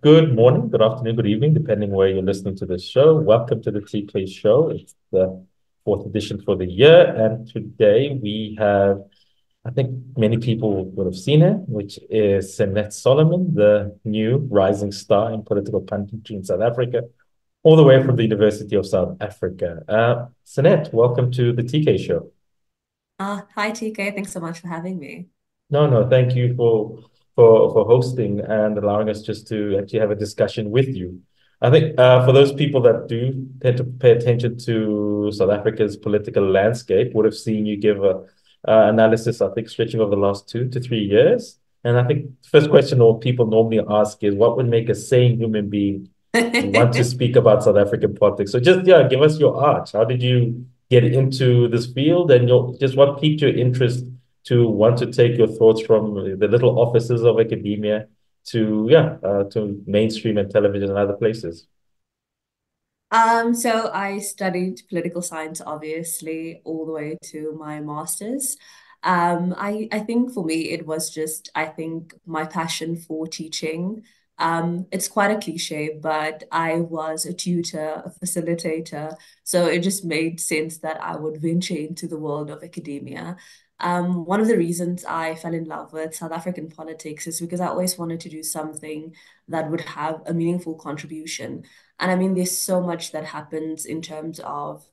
Good morning, good afternoon, good evening, depending where you're listening to this show. Welcome to the TK Show. It's the fourth edition for the year. And today we have, I think many people would have seen her, which is Sanet Solomon, the new rising star in political punditry in South Africa, all the way from the University of South Africa. Sanet, welcome to the TK Show. Hi TK, thanks so much for having me. No, thank you for hosting and allowing us just to actually have a discussion with you. I think for those people that do tend to pay attention to South Africa's political landscape, would have seen you give a analysis, I think, stretching over the last 2 to 3 years. And I think the first question all people normally ask is, what would make a sane human being want to speak about South African politics? So just give us your arch. How did you get into this field, and just what piqued your interest to want to take your thoughts from the little offices of academia to mainstream and television and other places? So I studied political science, obviously, all the way to my master's. I think for me, it was just, I think, my passion for teaching. It's quite a cliche, but I was a tutor, a facilitator, so it just made sense that I would venture into the world of academia. One of the reasons I fell in love with South African politics is because I always wanted to do something that would have a meaningful contribution. And I mean, there's so much that happens in terms of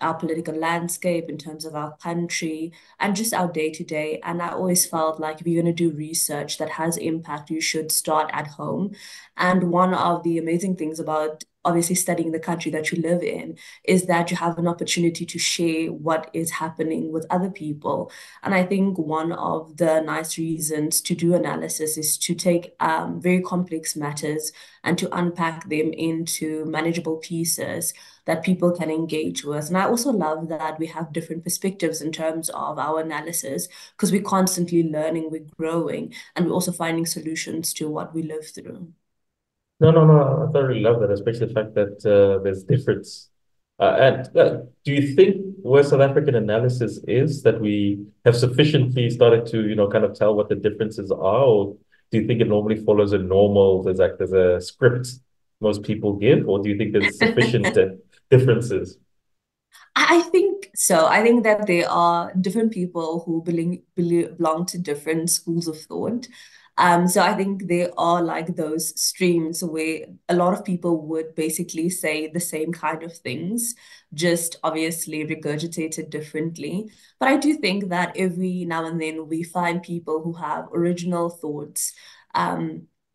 our political landscape, in terms of our country, and just our day to day. And I always felt like if you're going to do research that has impact, you should start at home. And one of the amazing things about obviously studying the country that you live in is that you have an opportunity to share what is happening with other people. And I think one of the nice reasons to do analysis is to take very complex matters and to unpack them into manageable pieces that people can engage with. And I also love that we have different perspectives in terms of our analysis because we're constantly learning, we're growing, and we're also finding solutions to what we live through. No. I thoroughly love that, especially the fact that there's difference. And do you think where South African analysis is that we have sufficiently started to, kind of tell what the differences are, or do you think it normally follows a normal, there's a script most people give, or do you think there's sufficient differences? I think so. I think that there are different people who belong to different schools of thought. So I think there are like those streams where a lot of people would basically say the same kind of things, just obviously regurgitated differently. But I do think that every now and then we find people who have original thoughts.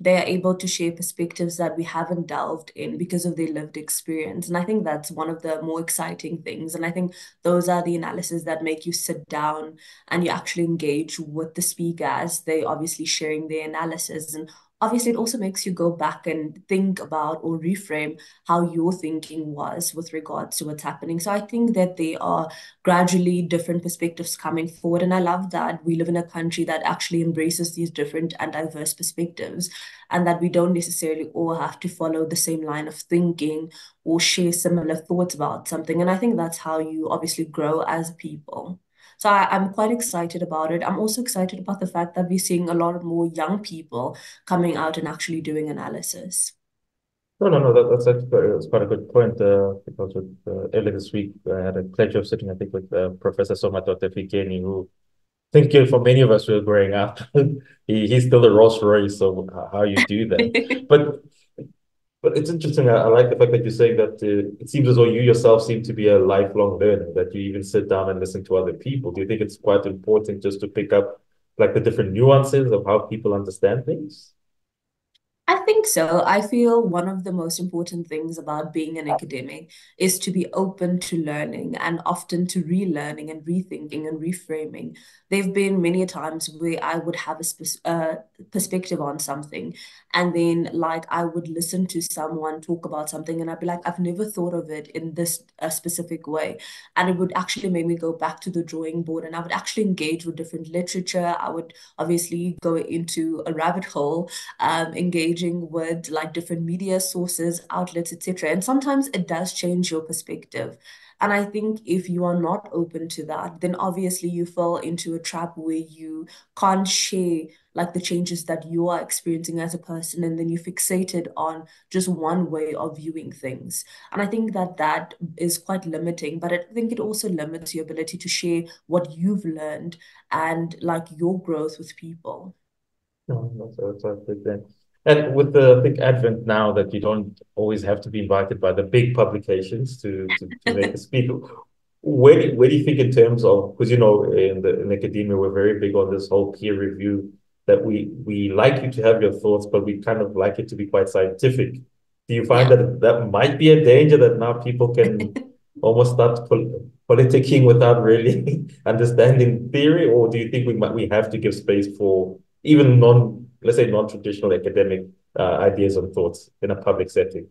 They are able to share perspectives that we haven't delved in because of their lived experience. And I think that's one of the more exciting things. And I think those are the analysis that make you sit down and you actually engage with the speaker as they obviously sharing their analysis. And obviously, it also makes you go back and think about or reframe how your thinking was with regards to what's happening. So I think that there are gradually different perspectives coming forward. And I love that we live in a country that actually embraces these different and diverse perspectives, and that we don't necessarily all have to follow the same line of thinking or share similar thoughts about something. And I think that's how you obviously grow as people. So I'm quite excited about it. I'm also excited about the fact that we're seeing a lot more young people coming out and actually doing analysis. No. That's quite a good point. Because earlier this week, I had a pleasure of sitting, I think, with Professor Somadote Fikeni, who I think for many of us who are growing up, he's still the Rolls Royce of how you do that. But but it's interesting. I like the fact that you're saying that it seems as though you yourself seem to be a lifelong learner, that you even sit down and listen to other people. Do you think it's quite important just to pick up like the different nuances of how people understand things? I think so. I feel one of the most important things about being an academic is to be open to learning and often to relearning and rethinking and reframing. There have been many times where I would have a perspective on something, and then like I would listen to someone talk about something, and I'd be like, I've never thought of it in this specific way, and it would actually make me go back to the drawing board, and I would actually engage with different literature. I would obviously go into a rabbit hole, engaging with like different media sources, outlets, etc. And sometimes it does change your perspective. And I think if you are not open to that, then obviously you fall into a trap where you can't share like the changes that you are experiencing as a person, and then you're fixated on just one way of viewing things. And I think that that is quite limiting, but I think it also limits your ability to share what you've learned and like your growth with people. No, that's a good thing. And with the big advent now that you don't always have to be invited by the big publications to make a speak, where do you think in terms of, because you know in academia we're very big on this whole peer review, that we like you to have your thoughts, but we kind of like it to be quite scientific. Do you find Yeah. that that might be a danger, that now people can almost start politicking without really understanding theory, or do you think we have to give space for even let's say non-traditional academic ideas and thoughts in a public setting?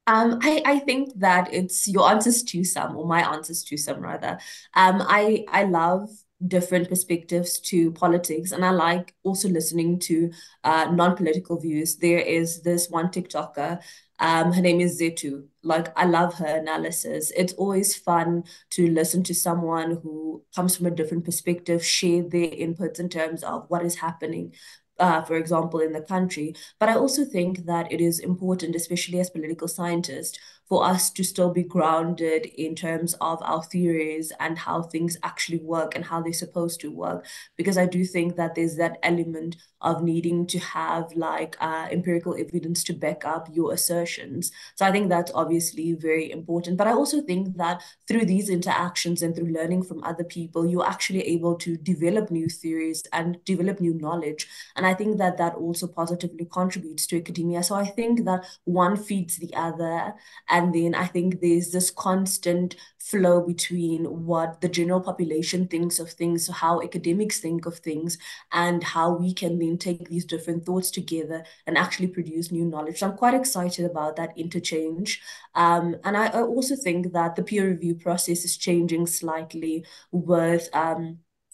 I think that it's your answers to some, or my answers to some rather. I love different perspectives to politics, and I like also listening to non-political views. There is this one TikToker, her name is Zetu. Like I love her analysis. It's always fun to listen to someone who comes from a different perspective, share their inputs in terms of what is happening. For example, in the country. But I also think that it is important, especially as political scientists, for us to still be grounded in terms of our theories and how things actually work and how they're supposed to work. Because I do think that there's that element of needing to have like empirical evidence to back up your assertions. So I think that's obviously very important. But I also think that through these interactions and through learning from other people, you're actually able to develop new theories and develop new knowledge. And I think that that also positively contributes to academia. So I think that one feeds the other. And then I think there's this constant flow between what the general population thinks of things, how academics think of things, and how we can then take these different thoughts together and actually produce new knowledge. So I'm quite excited about that interchange. And I also think that the peer review process is changing slightly with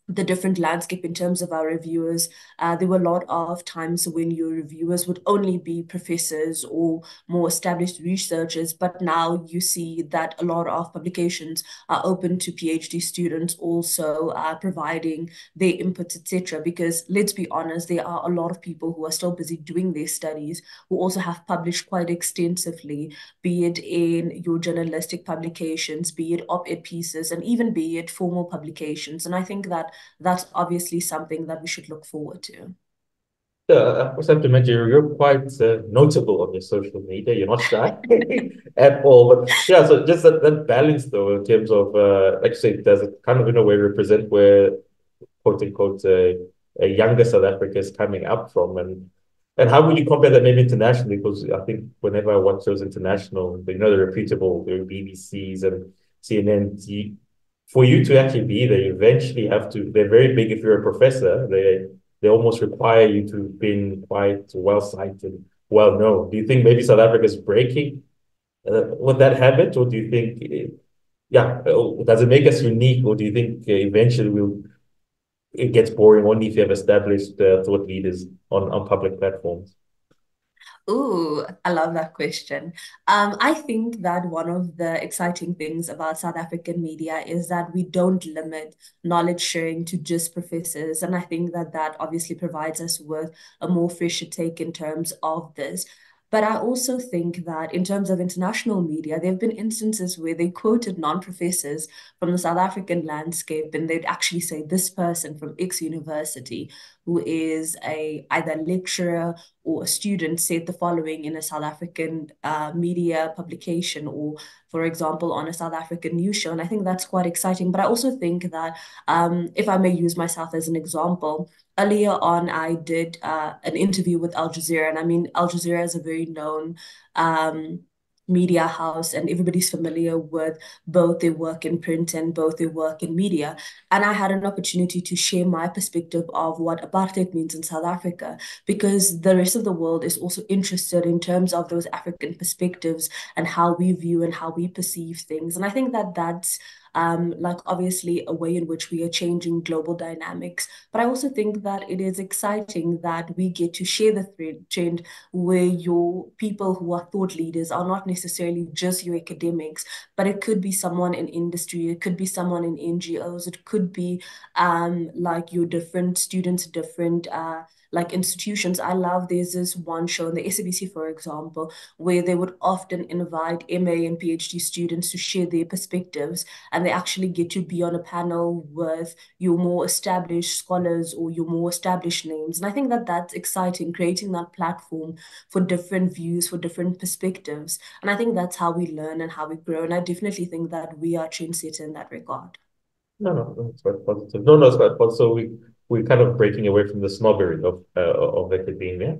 the different landscape in terms of our reviewers. There were a lot of times when your reviewers would only be professors or more established researchers, but now you see that a lot of publications are open to PhD students also providing their inputs, etc. Because let's be honest, there are a lot of people who are still busy doing their studies who also have published quite extensively, be it in your journalistic publications, be it op-ed pieces, and even be it formal publications. And I think that that's obviously something that we should look forward to. Yeah, I also have to mention you're quite notable on your social media. You're not shy at all. But yeah, so just that balance though, in terms of like you say, does it kind of in a way represent where quote unquote a younger South Africa is coming up from, and how would you compare that maybe internationally? Because I think whenever I watch those international, you know, the reputable, the BBCs and CNNs, for you to actually be there, you eventually have to. They're very big. If you're a professor, they almost require you to have been quite well cited, well known. Do you think maybe South Africa is breaking with that habit, or do you think, yeah, does it make us unique, or do you think eventually it gets boring only if you have established thought leaders on public platforms? Ooh, I love that question. I think that one of the exciting things about South African media is that we don't limit knowledge sharing to just professors. And I think that that obviously provides us with a more fresher take in terms of this. But I also think that in terms of international media, there have been instances where they quoted non-professors from the South African landscape, and they'd actually say this person from X university, who is a either lecturer or a student, said the following in a South African media publication, or for example on a South African news show. And I think that's quite exciting. But I also think that if I may use myself as an example, earlier on I did an interview with Al Jazeera, and I mean Al Jazeera is a very known media house, and everybody's familiar with both their work in print and both their work in media. And I had an opportunity to share my perspective of what apartheid means in South Africa, because the rest of the world is also interested in terms of those African perspectives and how we view and how we perceive things. And I think that that's like obviously a way in which we are changing global dynamics. But I also think that it is exciting that we get to share the trend where your people who are thought leaders are not necessarily just your academics, but it could be someone in industry, it could be someone in NGOs, it could be like your different students, different like institutions. I love there's this one show in the SABC, for example, where they would often invite MA and PhD students to share their perspectives, and they actually get to be on a panel with your more established scholars or your more established names. And I think that that's exciting, creating that platform for different views, for different perspectives. And I think that's how we learn and how we grow. And I definitely think that we are trendsetter in that regard. No, it's quite positive. No, it's quite positive. So we're kind of breaking away from the snobbery of academia.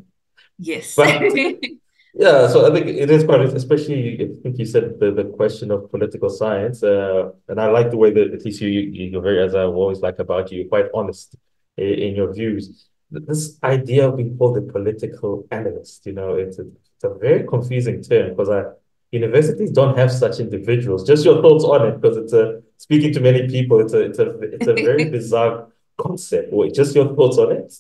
Yes. But yeah, so I think it is quite, especially I think you said the question of political science, and I like the way that at least you're very, as I always like about you, you're quite honest in your views. This idea of being called a political analyst, it's a very confusing term because universities don't have such individuals. Just your thoughts on it, because it's a speaking to many people, it's a very bizarre concept. Wait, just your thoughts on it.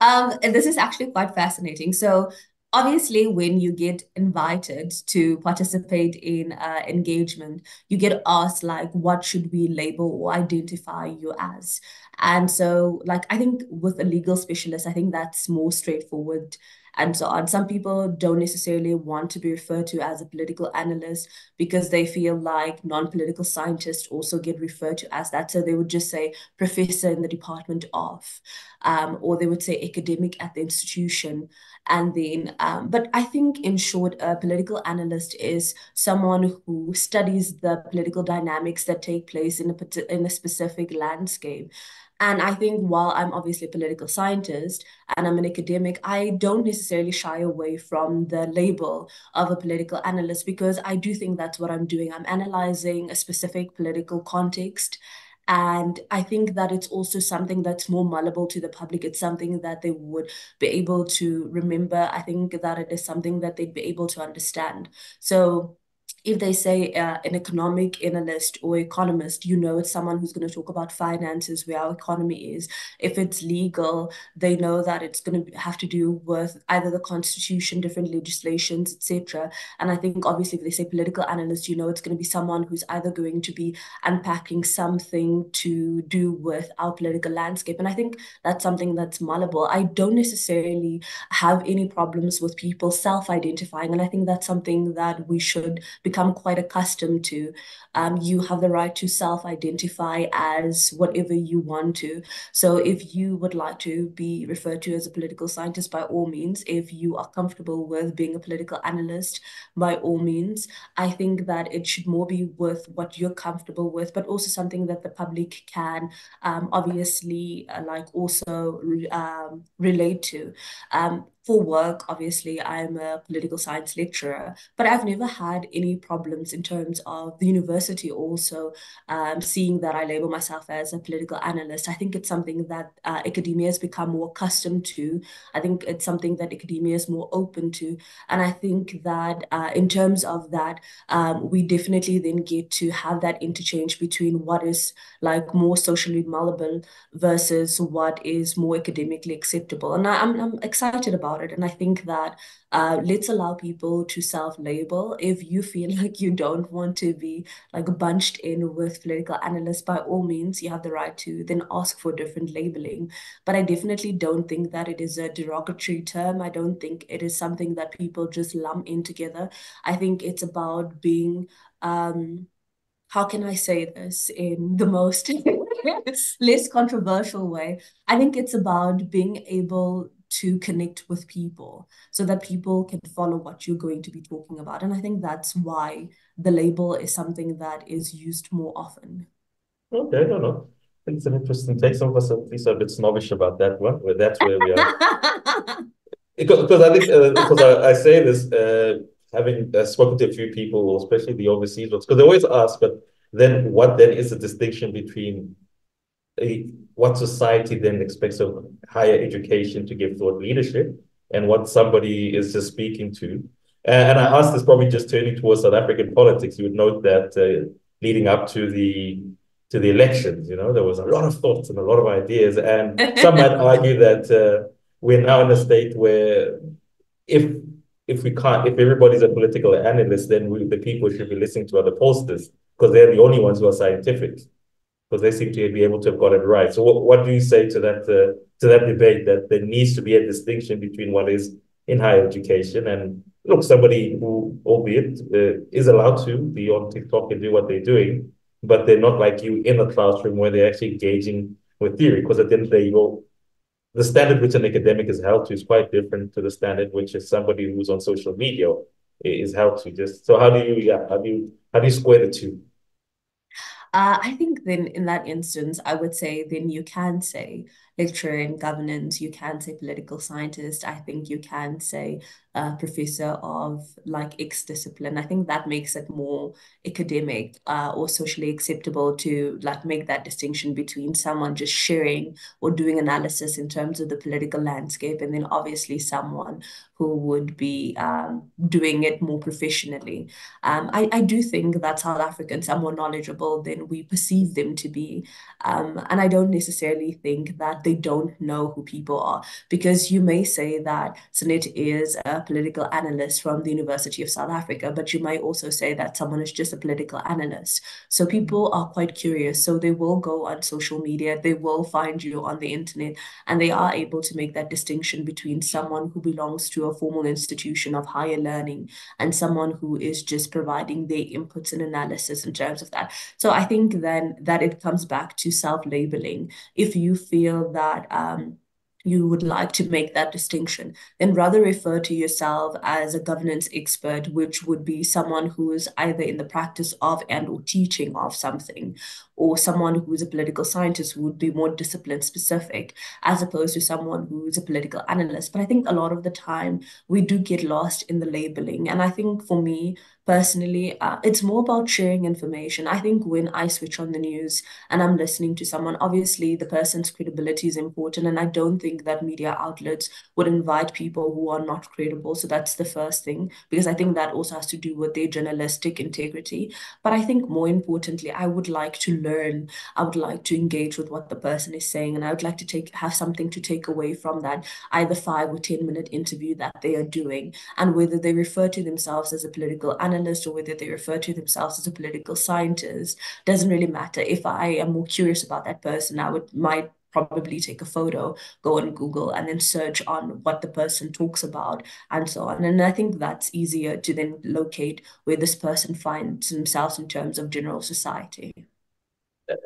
And this is actually quite fascinating. So, obviously, when you get invited to participate in engagement, you get asked, like, what should we label or identify you as? And so, like, I think with a legal specialist, I think that's more straightforward and so on. Some people don't necessarily want to be referred to as a political analyst because they feel like non-political scientists also get referred to as that. So they would just say professor in the department of or they would say academic at the institution. And then, but I think in short, a political analyst is someone who studies the political dynamics that take place in a specific landscape. And I think while I'm obviously a political scientist and I'm an academic, I don't necessarily shy away from the label of a political analyst because I do think that's what I'm doing. I'm analyzing a specific political context. And I think that it's also something that's more malleable to the public. It's something that they would be able to remember. I think that it is something that they'd be able to understand. So if they say an economic analyst or economist, it's someone who's going to talk about finances, where our economy is. If it's legal, they know that it's going to have to do with either the constitution, different legislations, etc. And I think obviously if they say political analyst, it's going to be someone who's either going to be unpacking something to do with our political landscape. And I think that's something that's malleable. I don't necessarily have any problems with people self-identifying, and I think that's something that we should become quite accustomed to. You have the right to self-identify as whatever you want to. So if you would like to be referred to as a political scientist, by all means. If you are comfortable with being a political analyst, by all means. I think that it should more be with what you're comfortable with, but also something that the public can obviously like also relate to. For work, obviously, I'm a political science lecturer, but I've never had any problems in terms of the university also seeing that I label myself as a political analyst. I think it's something that academia has become more accustomed to. I think it's something that academia is more open to. And I think that in terms of that, we definitely then get to have that interchange between what is like more socially malleable versus what is more academically acceptable. And I'm excited about it. And I think that let's allow people to self-label. If you feel like you don't want to be like bunched in with political analysts, by all means, you have the right to then ask for different labeling. But I definitely don't think that it is a derogatory term. I don't think it is something that people just lump in together. I think it's about being how can I say this in the most less controversial way? I think it's about being able to connect with people so that people can follow what you're going to be talking about. And I think that's why the label is something that is used more often. Okay, no. I think it's an interesting take. Some of us at least are a bit snobbish about that one, where that's where we are. Because I think, because I say this, having spoken to a few people, especially the overseas ones, because they always ask, but then what then is the distinction between what society then expects of higher education to give thought leadership and what somebody is just speaking to? And I asked this probably just turning towards South African politics. You would note that leading up to the elections. You know, there was a lot of thoughts and a lot of ideas, and some might argue that we're now in a state where if if everybody's a political analyst, then the people should be listening to other pollsters because they're the only ones who are scientific because they seem to be able to have got it right. So what do you say to that debate that there needs to be a distinction between what is in higher education and look, somebody who, albeit, is allowed to be on TikTok and do what they're doing, but they're not like you in a classroom where they're actually engaging with theory. Because at the end of the day, the standard which an academic is held to is quite different to the standard which is somebody who's on social media is held to. Just so how do you square the two? I think then in that instance, I would say then you can say lecturer in governance, you can say political scientist, I think you can say professor of like X discipline. I think that makes it more academic or socially acceptable to like make that distinction between someone just sharing or doing analysis in terms of the political landscape, and then obviously someone who would be doing it more professionally. I do think that South Africans are more knowledgeable than we perceive them to be. And I don't necessarily think that they don't know who people are, because you may say that Sanet is a political analyst from the University of South Africa, but you might also say that someone is just a political analyst. So people are quite curious. So they will go on social media, they will find you on the internet, and they are able to make that distinction between someone who belongs to a formal institution of higher learning and someone who is just providing their inputs and analysis in terms of that. So I think then that it comes back to self-labeling. If you feel that you would like to make that distinction, then rather refer to yourself as a governance expert, which would be someone who is either in the practice of and or teaching of something, or someone who is a political scientist who would be more discipline specific, as opposed to someone who is a political analyst. But I think a lot of the time we do get lost in the labeling. And I think for me, personally, it's more about sharing information. I think when I switch on the news and I'm listening to someone, obviously the person's credibility is important. And I don't think that media outlets would invite people who are not credible. So that's the first thing, because I think that also has to do with their journalistic integrity. But I think more importantly, I would like to learn. I would like to engage with what the person is saying. And I would like to have something to take away from that, either 5 or 10 minute interview that they are doing. And whether they refer to themselves as a political analyst or whether they refer to themselves as a political scientist doesn't really matter. If I am more curious about that person, might probably take a photo, go on Google, and then search on what the person talks about and so on. And I think that's easier to then locate where this person finds themselves in terms of general society.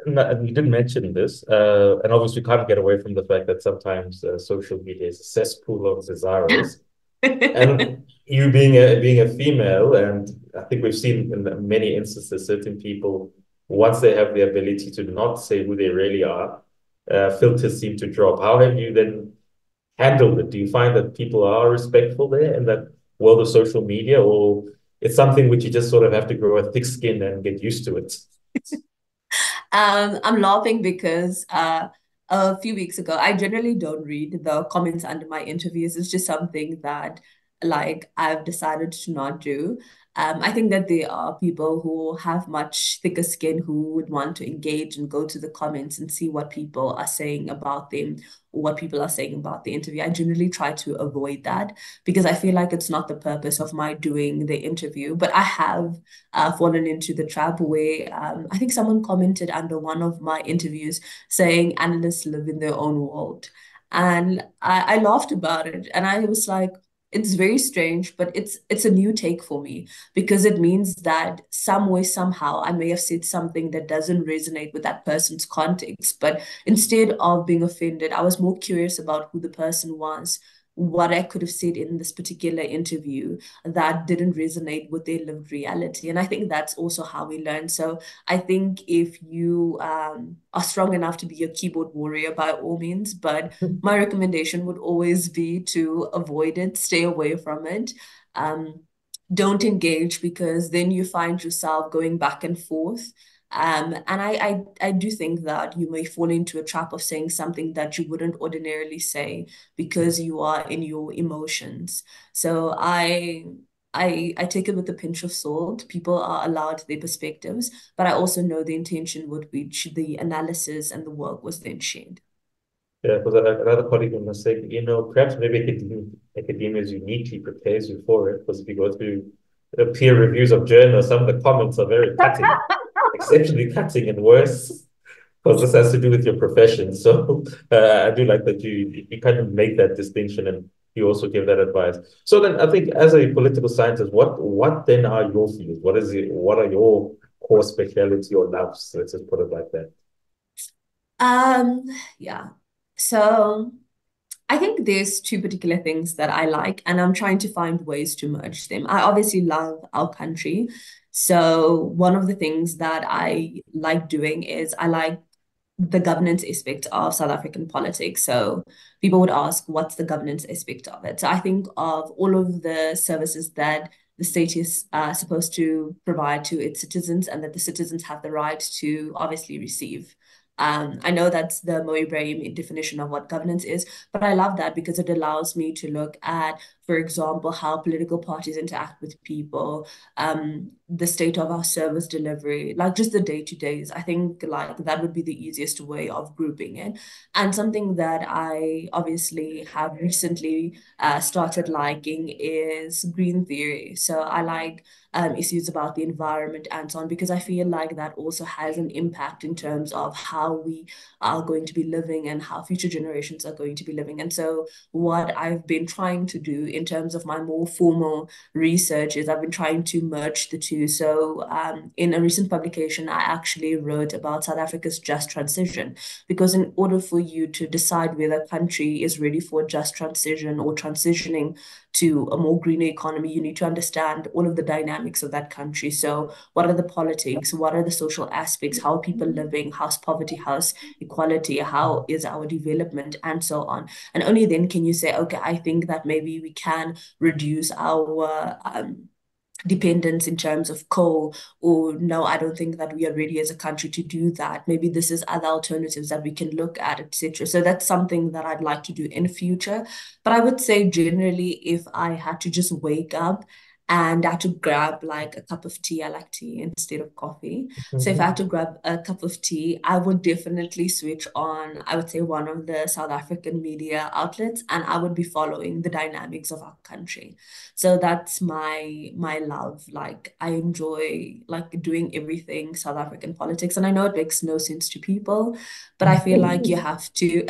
And you didn't mention this, and obviously we can't get away from the fact that sometimes social media is a cesspool of desirals. And you being a female, and I think we've seen in many instances certain people, once they have the ability to not say who they really are, filters seem to drop. How have you then handled it? Do you find that people are respectful there in that world of social media, or it's something which you just sort of have to grow a thick skin and get used to it? I'm laughing because a few weeks ago, I generally don't read the comments under my interviews. It's just something that like I've decided to not do. I think that there are people who have much thicker skin who would want to engage and go to the comments and see what people are saying about them or what people are saying about the interview. I generally try to avoid that because I feel like it's not the purpose of my doing the interview. But I have fallen into the trap where I think someone commented under one of my interviews saying analysts live in their own world. And I laughed about it. And I was like, it's very strange, but it's a new take for me because it means that some way, somehow, I may have said something that doesn't resonate with that person's context. But instead of being offended, I was more curious about who the person was, what I could have said in this particular interview that didn't resonate with their lived reality. And I think that's also how we learn. So I think if you are strong enough to be a keyboard warrior, by all means, but my recommendation would always be to avoid it, stay away from it. Um, don't engage because then you find yourself going back and forth. And I do think that you may fall into a trap of saying something that you wouldn't ordinarily say because you are in your emotions. So I take it with a pinch of salt. People are allowed their perspectives, but I also know the intention with which the analysis and the work was then shared. Yeah, because another colleague was saying, perhaps maybe academia uniquely prepares you for it, because if you go through the peer reviews of journals, some of the comments are very cutting, exceptionally cutting and worse, because this has to do with your profession. So I do like that you kind of make that distinction and you also give that advice. So then I think as a political scientist, what then are your fields? What are your core specialty or loves? Let's just put it like that. Um, yeah. So I think there's two particular things that I like, and I'm trying to find ways to merge them. I obviously love our country. So one of the things that I like doing is I like the governance aspect of South African politics. So people would ask, what's the governance aspect of it? So I think of all of the services that the state is supposed to provide to its citizens and that the citizens have the right to obviously receive. I know that's the Moe Ibrahim definition of what governance is, but I love that because it allows me to look at, for example, how political parties interact with people, the state of our service delivery, like just the day-to-days. I think like that would be the easiest way of grouping it. And something that I obviously have recently started liking is green theory. So I like issues about the environment and so on, because I feel like that also has an impact in terms of how we are going to be living and how future generations are going to be living. And so what I've been trying to do in terms of my more formal research is I've been trying to merge the two. So in a recent publication, I actually wrote about South Africa's just transition, because in order for you to decide whether a country is ready for just transition or transitioning to a more greener economy, you need to understand all of the dynamics of that country. So what are the politics? What are the social aspects? How are people living? How's poverty? How's equality? How is our development? And so on. And only then can you say, okay, I think that maybe we can reduce our dependence in terms of coal, or no, I don't think that we are ready as a country to do that. Maybe this is other alternatives that we can look at, etc. So that's something that I'd like to do in future. But I would say generally, if I had to just wake up and I had to grab like a cup of tea, I like tea instead of coffee. So if I had to grab a cup of tea, I would definitely switch on, I would say, one of the South African media outlets, and I would be following the dynamics of our country. So that's my love. Like I enjoy like doing everything South African politics. And I know it makes no sense to people, but I feel like you have to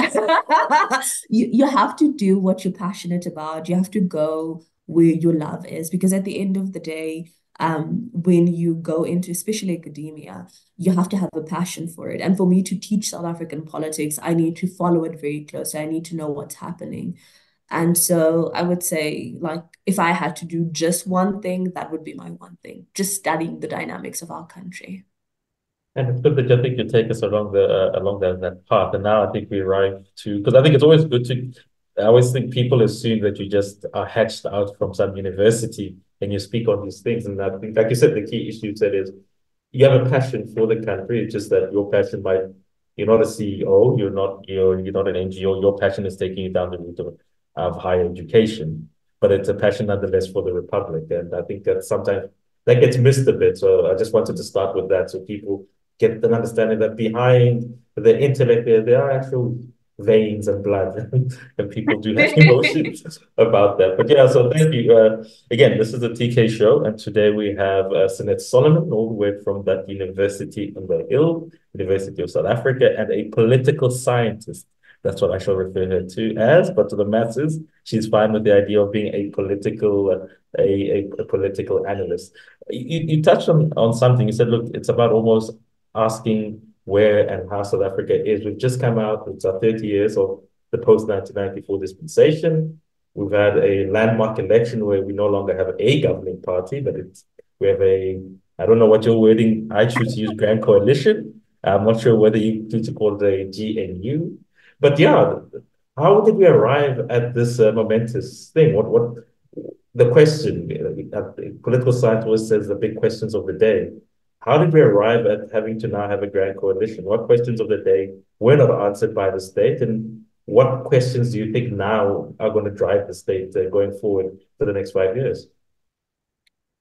you have to do what you're passionate about. You have to go where your love is, because at the end of the day, when you go into especially academia, you have to have a passion for it. And for me to teach South African politics, I need to follow it very closely. I need to know what's happening. And so I would say, like, if I had to do just one thing, that would be my one thing, just studying the dynamics of our country. And it's good that I think you take us along that path. And now I think we arrive to, because I think it's always good to. I always think people assume that you just are hatched out from some university and you speak on these things. And I think, like you said, the key issue you said is you have a passion for the country. It's just that your passion might, you're not a CEO, you're not an NGO. Your passion is taking you down the route of higher education, but it's a passion nonetheless for the republic. And I think that sometimes that gets missed a bit. So I just wanted to start with that so people get an understanding that behind the intellect there are actual veins and blood, and people do have emotions about that. But yeah, so thank you. Again, this is the TK show, and today we have Sanet Solomon, all the way from that university on the hill, University of South Africa, and a political scientist. That's what I shall refer her to as, but to the masses, she's fine with the idea of being a political a political analyst. You touched on something. You said, look, it's about almost asking where and how South Africa is. We've just come out, it's our 30 years of the post-1994 dispensation. We've had a landmark election where we no longer have a governing party, but we have I don't know what your wording, I choose to use grand coalition. I'm not sure whether you choose to call it a GNU. But yeah, how did we arrive at this momentous thing? What the question, political science always says the big questions of the day. How did we arrive at having to now have a grand coalition? What questions of the day were not answered by the state? And what questions do you think now are going to drive the state going forward for the next 5 years?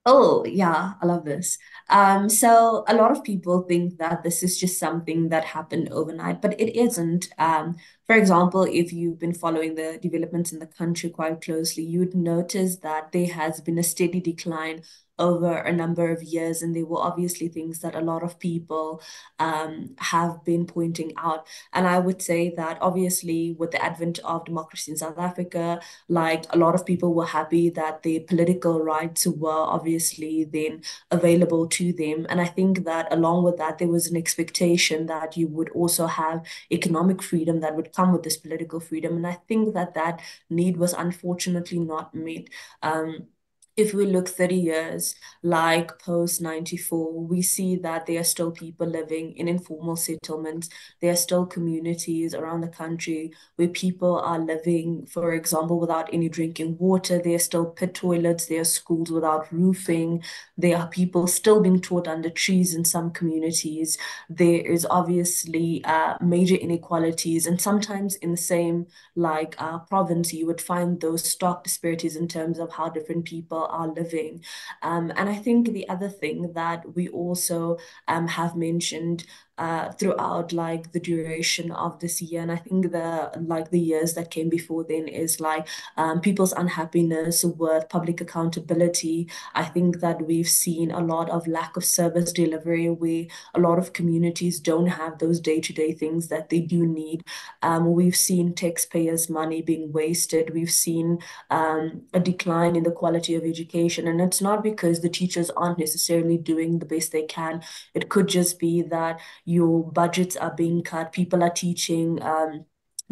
Oh, yeah, I love this. So a lot of people think that this is just something that happened overnight, but it isn't. For example, if you've been following the developments in the country quite closely, you'd notice that there has been a steady decline over a number of years, and there were obviously things that a lot of people have been pointing out. And I would say that obviously, with the advent of democracy in South Africa, like a lot of people were happy that the political rights were obviously then available to them. And I think that along with that, there was an expectation that you would also have economic freedom that would come with this political freedom. And I think that that need was unfortunately not met. Um, if we look 30 years, like post 94, we see that there are still people living in informal settlements. There are still communities around the country where people are living, for example, without any drinking water. There are still pit toilets. There are schools without roofing. There are people still being taught under trees in some communities. There is obviously major inequalities, and sometimes in the same province, you would find those stark disparities in terms of how different people are living. And I think the other thing that we also have mentioned throughout like the duration of this year. And I think the years that came before then is people's unhappiness with public accountability. I think that we've seen a lot of lack of service delivery where a lot of communities don't have those day-to-day things that they do need. We've seen taxpayers' money being wasted. We've seen a decline in the quality of education. And it's not because the teachers aren't necessarily doing the best they can. It could just be that your budgets are being cut, people are teaching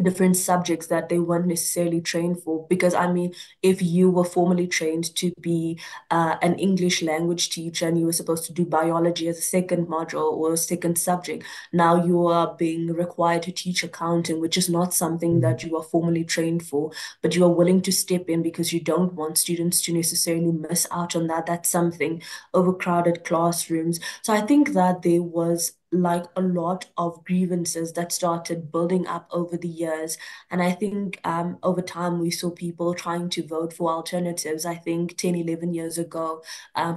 different subjects that they weren't necessarily trained for. Because I mean, if you were formally trained to be an English language teacher and you were supposed to do biology as a second module or a second subject, now you are being required to teach accounting, which is not something that you are formally trained for, but you are willing to step in because you don't want students to necessarily miss out on that. That's something, overcrowded classrooms. So I think that there was like a lot of grievances that started building up over the years. And I think over time we saw people trying to vote for alternatives. I think 10, 11 years ago,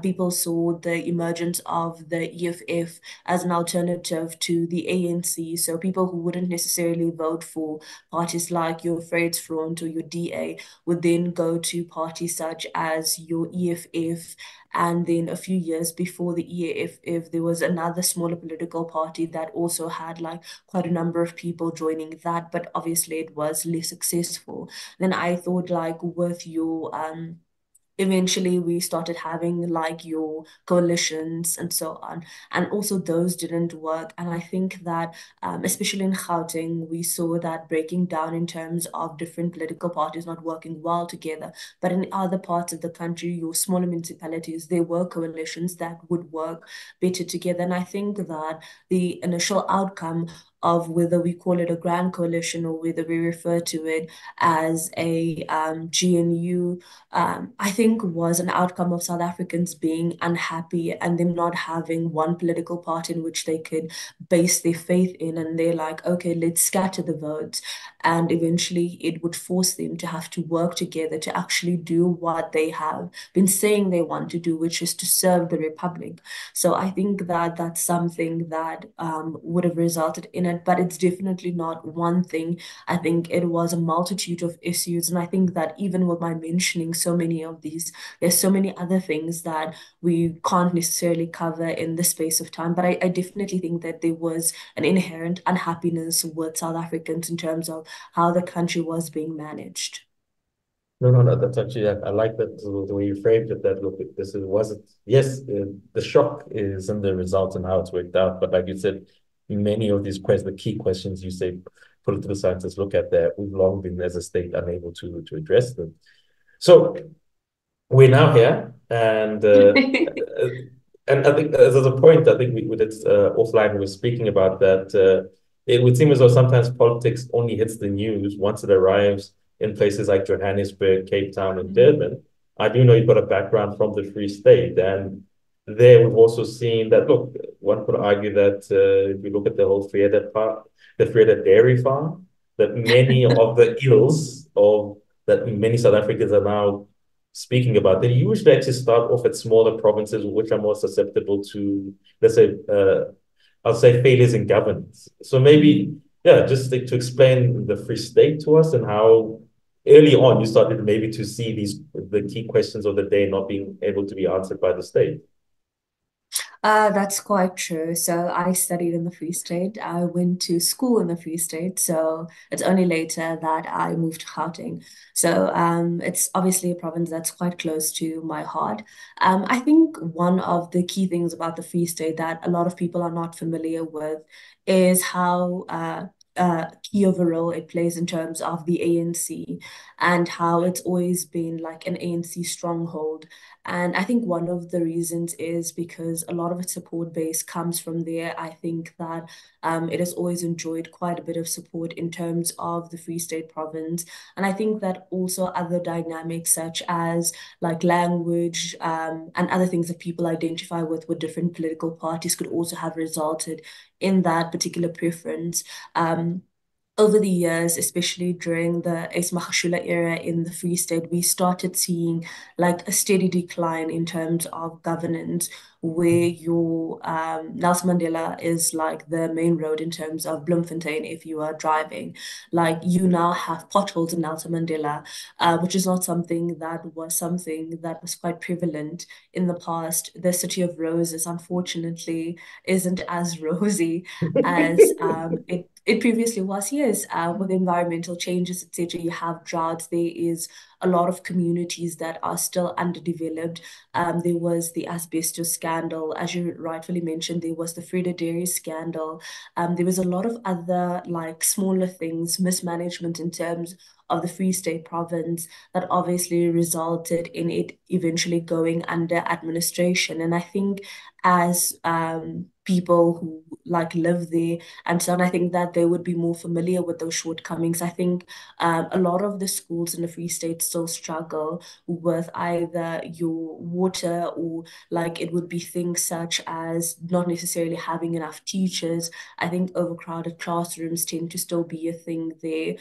people saw the emergence of the EFF as an alternative to the ANC. So people who wouldn't necessarily vote for parties like your Vryheidsfront or your DA would then go to parties such as your EFF. And then a few years before the EAFF, there was another smaller political party that also had like quite a number of people joining that, but obviously it was less successful. Then I thought like with your eventually we started having like your coalitions and so on, and also those didn't work. And I think that especially in Gauteng we saw that breaking down in terms of different political parties not working well together. But in other parts of the country, your smaller municipalities, there were coalitions that would work better together. And I think that the initial outcome of whether we call it a grand coalition or whether we refer to it as a GNU, I think was an outcome of South Africans being unhappy and them not having one political party in which they could base their faith in. And they're like, okay, let's scatter the votes. And eventually it would force them to have to work together to actually do what they have been saying they want to do, which is to serve the Republic. So I think that that's something that would have resulted in it, but it's definitely not one thing. I think it was a multitude of issues. And I think that even with my mentioning so many of these, there's so many other things that we can't necessarily cover in the space of time. But I definitely think that there was an inherent unhappiness with South Africans in terms of how the country was being managed. No, no, no. That's actually, I like that the way you framed it. That look, this is wasn't. Yes, the shock is in the results and how it's worked out. But like you said, many of these questions, the key questions you say, political scientists look at that we've long been as a state unable to address them. So we're now here, and I think as a point, I think we with it offline we were speaking about that. It would seem as though sometimes politics only hits the news once it arrives in places like Johannesburg, Cape Town, and Durban. I do know you've got a background from the Free State, and there we've also seen that. Look, one could argue that if you look at the whole Vrede part, the Vrede dairy farm, that many of the ills of that many South Africans are now speaking about, they usually actually start off at smaller provinces, which are more susceptible to, let's say, I'll say failures in governance. So maybe, yeah, just to explain the Free State to us and how early on you started maybe to see the key questions of the day not being able to be answered by the state. That's quite true. So I studied in the Free State. I went to school in the Free State. So it's only later that I moved to Gauteng. So it's obviously a province that's quite close to my heart. I think one of the key things about the Free State that a lot of people are not familiar with is how key of a role it plays in terms of the ANC and how it's always been like an ANC stronghold. And I think one of the reasons is because a lot of its support base comes from there. I think that it has always enjoyed quite a bit of support in terms of the Free State province. And I think that also other dynamics such as like language and other things that people identify with different political parties could also have resulted in that particular preference. Over the years, especially during the Ace Magashula era in the Free State, we started seeing like a steady decline in terms of governance, where your Nelson Mandela is like the main road in terms of Bloemfontein if you are driving. Like you now have potholes in Nelson Mandela, which is not something that was quite prevalent in the past. The City of Roses, unfortunately, isn't as rosy as it previously was. Yes, with environmental changes, etc. You have droughts. There is a lot of communities that are still underdeveloped. There was the asbestos scandal, as you rightfully mentioned. There was the Freda Dairy scandal. There was a lot of other like smaller things, mismanagement in terms of the Free State province that obviously resulted in it eventually going under administration. And I think as people who like live there and so on, I think that they would be more familiar with those shortcomings. I think a lot of the schools in the Free State still struggle with either your water or like it would be things such as not necessarily having enough teachers. I think overcrowded classrooms tend to still be a thing there.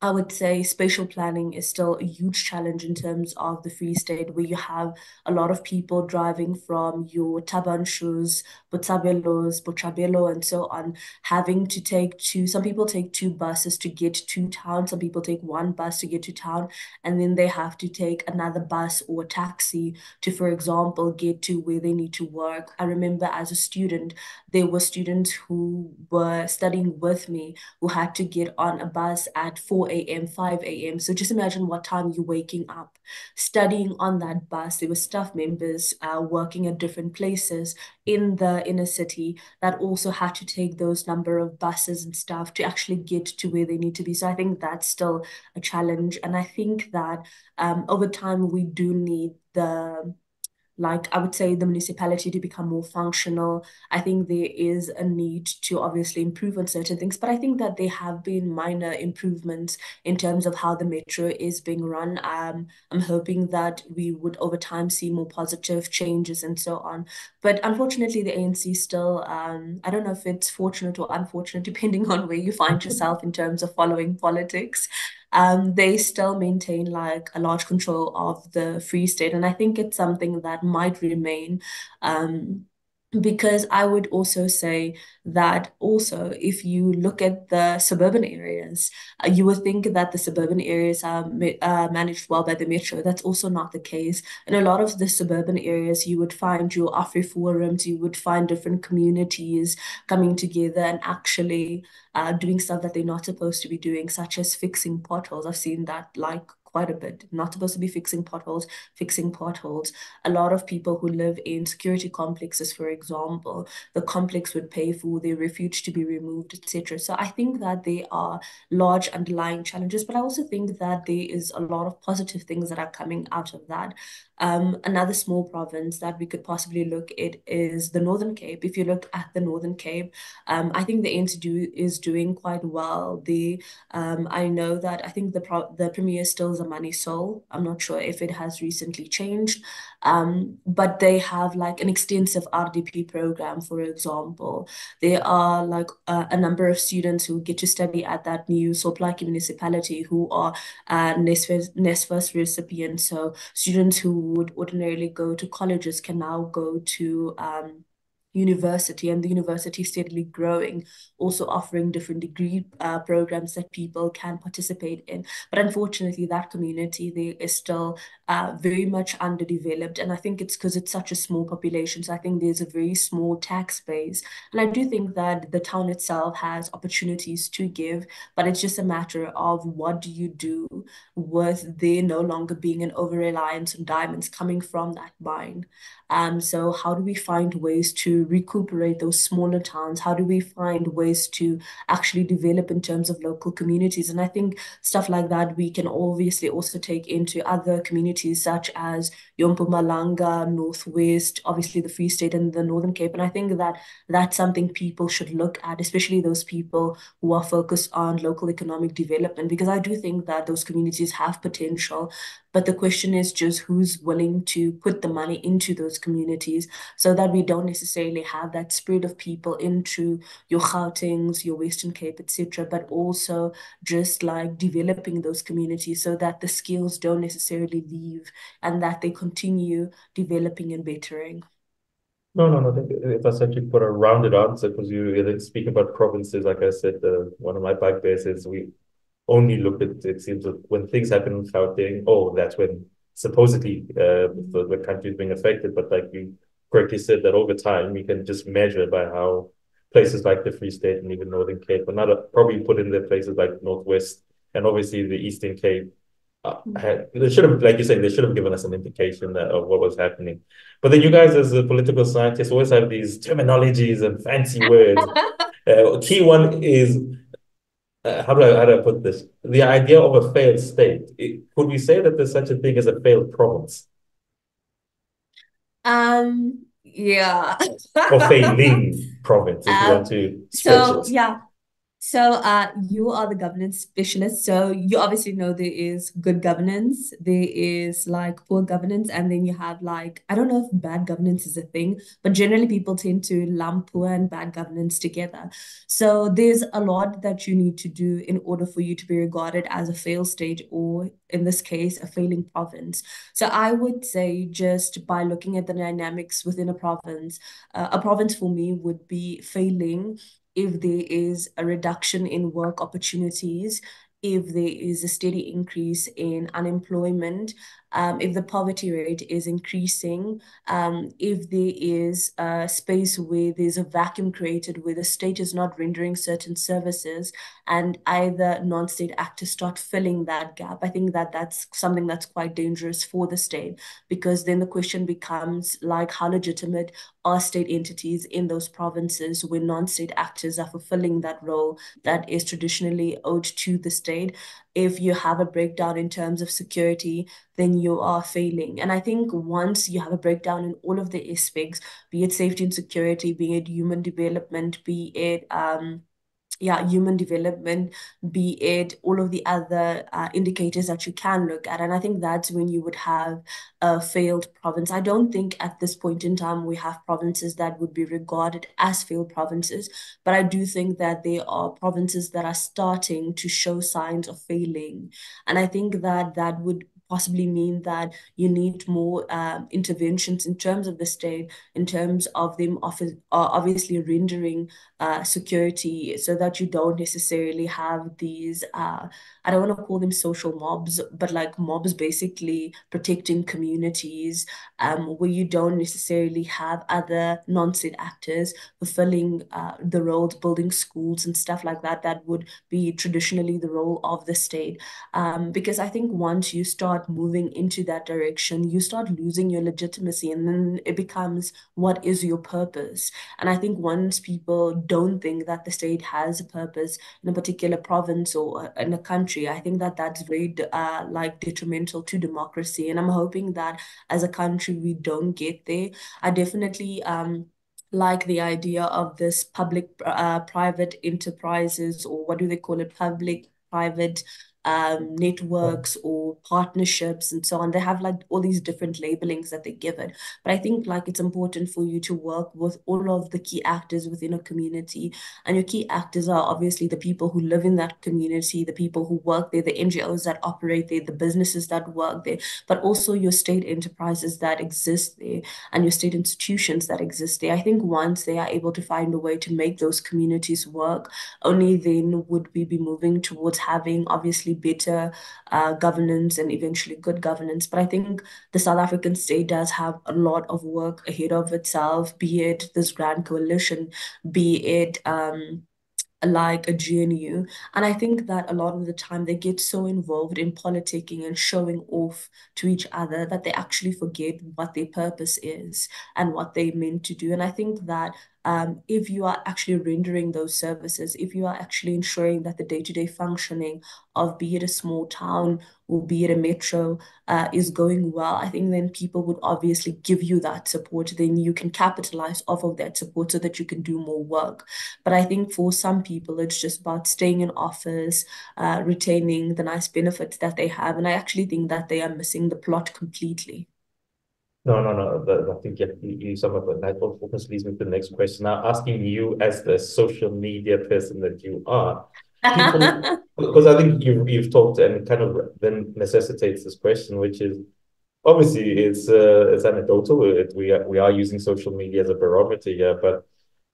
I would say spatial planning is still a huge challenge in terms of the Free State, where you have a lot of people driving from your Tabanshus, Botshabelos, Bochabelo, and so on, having to some people take two buses to get to town, some people take one bus to get to town, and then they have to take another bus or taxi to, for example, get to where they need to work. I remember as a student, there were students who were studying with me who had to get on a bus at 4 a.m., 5 a.m. So just imagine what time you're waking up, studying on that bus. There were staff members working at different places in the inner city that also had to take those number of buses and stuff to actually get to where they need to be. So I think that's still a challenge. And I think that over time, we do need like I would say the municipality to become more functional. I think there is a need to obviously improve on certain things, but I think that there have been minor improvements in terms of how the metro is being run. I'm hoping that we would over time see more positive changes and so on. But unfortunately, the ANC still, I don't know if it's fortunate or unfortunate, depending on where you find yourself in terms of following politics. They still maintain like a large control of the Free State. And I think it's something that might remain. Because I would also say that also if you look at the suburban areas, you would think that the suburban areas are managed well by the metro. That's also not the case. In a lot of the suburban areas, you would find your Afri forums, you would find different communities coming together and actually doing stuff that they're not supposed to be doing, such as fixing potholes. I've seen that like quite a bit. Not supposed to be fixing potholes, fixing potholes. A lot of people who live in security complexes, for example, the complex would pay for their refuge to be removed, etc. So I think that there are large underlying challenges, but I also think that there is a lot of positive things that are coming out of that. Another small province that we could possibly look at is the Northern Cape. If you look at the Northern Cape, I think the ANC is doing quite well. I know that I think the premier still is a money soul. I'm not sure if it has recently changed, but they have like an extensive RDP program, for example. There are like a number of students who get to study at that new Soplaki municipality who are NSFAS recipients. So students who would ordinarily go to colleges can now go to university, and the university is steadily growing, also offering different degree programs that people can participate in. But unfortunately, that community there is still very much underdeveloped, and I think it's because it's such a small population. So I think there's a very small tax base, and I do think that the town itself has opportunities to give, but it's just a matter of what do you do with there no longer being an over reliance on diamonds coming from that mine. So how do we find ways to recuperate those smaller towns? How do we find ways to actually develop in terms of local communities? And I think stuff like that we can obviously also take into other communities such as Mpumalanga, Northwest, obviously the Free State and the Northern Cape. And I think that that's something people should look at, especially those people who are focused on local economic development, because I do think that those communities have potential. But the question is just who's willing to put the money into those communities so that we don't necessarily have that spread of people into your Gauteng's, your Western Cape, etc., but also just like developing those communities so that the skills don't necessarily leave and that they continue developing and bettering. No, no, no. I think if I said you put a rounded answer, because you speak about provinces, like I said, one of my bugbears is we only look at, it seems that when things happen in Gauteng, oh, that's when supposedly the country is being affected. But like you correctly said, that over time we can just measure by how places like the Free State and even Northern Cape, but not probably put in there places like Northwest and obviously the Eastern Cape. They should have, like you said, they should have given us an indication of what was happening. But then you guys, as a political scientists, always have these terminologies and fancy words. Key one is how do I put this? The idea of a failed state. Could we say that there's such a thing as a failed province Yeah. or failing province, if you want Um, to stretch so it? yeah, so you are the governance specialist. So you obviously know there is good governance, there is like poor governance, and then you have like, I don't know if bad governance is a thing, but generally people tend to lump poor and bad governance together. So there's a lot that you need to do in order for you to be regarded as a failed state, or in this case, a failing province. So I would say just by looking at the dynamics within a province for me would be failing if there is a reduction in work opportunities, if there is a steady increase in unemployment, if the poverty rate is increasing, if there is a space where there's a vacuum created where the state is not rendering certain services and either non-state actors start filling that gap, I think that that's something that's quite dangerous for the state, because then the question becomes like how legitimate are state entities in those provinces when non-state actors are fulfilling that role that is traditionally owed to the state. If you have a breakdown in terms of security, then you are failing. And I think once you have a breakdown in all of the aspects, be it safety and security, be it human development, be it human development, be it all of the other indicators that you can look at. And I think that's when you would have a failed province. I don't think at this point in time we have provinces that would be regarded as failed provinces, but I do think that there are provinces that are starting to show signs of failing. And I think that that would possibly mean that you need more interventions in terms of the state, in terms of them obviously rendering security so that you don't necessarily have these, I don't want to call them social mobs, but like mobs basically protecting communities, where you don't necessarily have other non-state actors fulfilling the roles, building schools and stuff like that, that would be traditionally the role of the state. Because I think once you start start moving into that direction, you start losing your legitimacy, and then it becomes, what is your purpose? And I think once people don't think that the state has a purpose in a particular province or in a country, I think that that's very like detrimental to democracy. And I'm hoping that as a country we don't get there. I definitely like the idea of this public private enterprises, or what do they call it, public private networks or partnerships and so on. They have like all these different labelings that they give it. But I think like it's important for you to work with all of the key actors within a community. And your key actors are obviously the people who live in that community, the people who work there, the NGOs that operate there, the businesses that work there, but also your state enterprises that exist there and your state institutions that exist there. I think once they are able to find a way to make those communities work, only then would we be moving towards having obviously better governance and eventually good governance. But I think the South African state does have a lot of work ahead of itself, be it this grand coalition, be it like a GNU. And I think that a lot of the time they get so involved in politicking and showing off to each other that they actually forget what their purpose is and what they meant to do. And I think that if you are actually rendering those services, if you are actually ensuring that the day-to-day functioning of be it a small town or be it a metro is going well, I think then people would obviously give you that support. Then you can capitalize off of that support so that you can do more work. But I think for some people, it's just about staying in office, retaining the nice benefits that they have. And I actually think that they are missing the plot completely. No, no, no. I think you sum up that. That almost leads me to the next question. Now, asking you as the social media person that you are, people, because I think you've talked and it kind of then necessitates this question, which is obviously it's anecdotal. We are using social media as a barometer here, but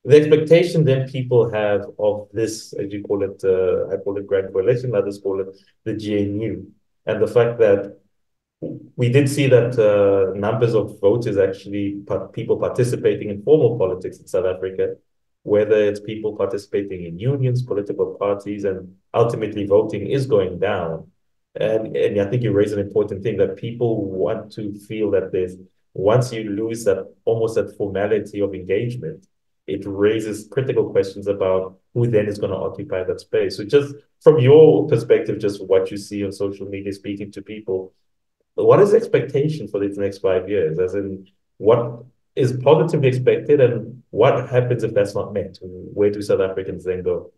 the expectation then people have of this, as you call it, I call it Grand Coalition, others call it the GNU, and the fact that we did see that numbers of voters actually, people participating in formal politics in South Africa, whether it's people participating in unions, political parties, and ultimately voting is going down. And I think you raise an important thing that people want to feel that there's, once you lose that almost that formality of engagement, it raises critical questions about who then is going to occupy that space. So just from your perspective, just what you see on social media, speaking to people, what is the expectation for these next 5 years? As in, what is positively expected and what happens if that's not met? Where do South Africans then go?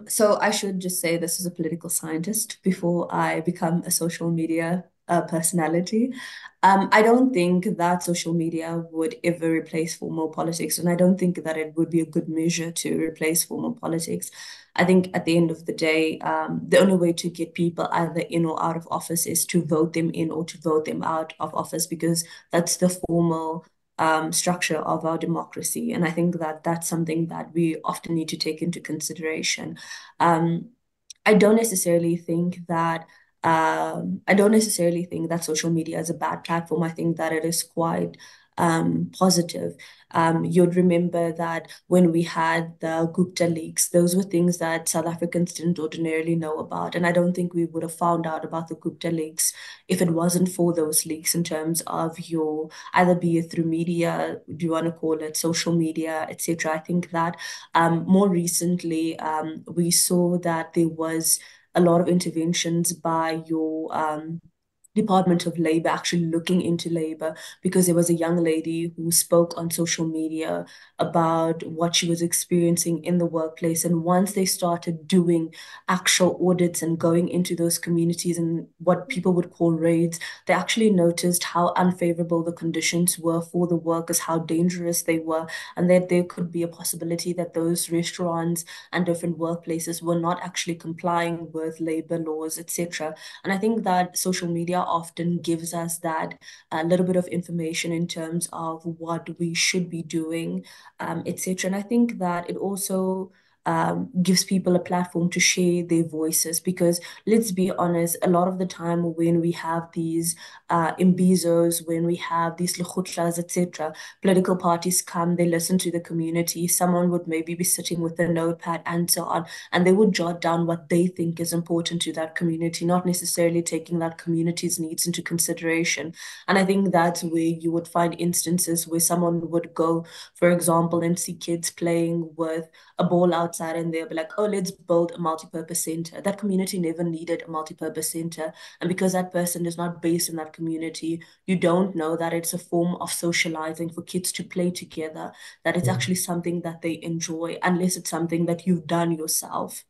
So I should just say this is a political scientist before I become a social media personality. I don't think that social media would ever replace formal politics, and I don't think that it would be a good measure to replace formal politics. I think at the end of the day, the only way to get people either in or out of office is to vote them in or to vote them out of office, because that's the formal structure of our democracy. And I think that that's something that we often need to take into consideration. Um, I don't necessarily think that social media is a bad platform. I think that it is quite positive. You'd remember that when we had the Gupta leaks, those were things that South Africans didn't ordinarily know about. And I don't think we would have found out about the Gupta leaks if it wasn't for those leaks, in terms of your, either be it through media, do you want to call it social media, etc. I think that more recently we saw that there was a lot of interventions by your Department of Labor actually looking into labor, because there was a young lady who spoke on social media about what she was experiencing in the workplace. And once they started doing actual audits and going into those communities and what people would call raids, they actually noticed how unfavorable the conditions were for the workers, how dangerous they were, and that there could be a possibility that those restaurants and different workplaces were not actually complying with labor laws, etc. And I think that social media often gives us that little bit of information in terms of what we should be doing, etc. And I think that it also gives people a platform to share their voices. Because let's be honest, a lot of the time when we have these imbizos, when we have these lukhutlas, etc., political parties come, they listen to the community. Someone would maybe be sitting with a notepad and so on, and they would jot down what they think is important to that community, not necessarily taking that community's needs into consideration. And I think that's where you would find instances where someone would go, for example, and see kids playing with a ball outside, and they'll be like, oh, let's build a multi-purpose center. That community never needed a multi-purpose center. And because that person is not based in that community, you don't know that it's a form of socializing for kids to play together, that it's actually something that they enjoy, unless it's something that you've done yourself.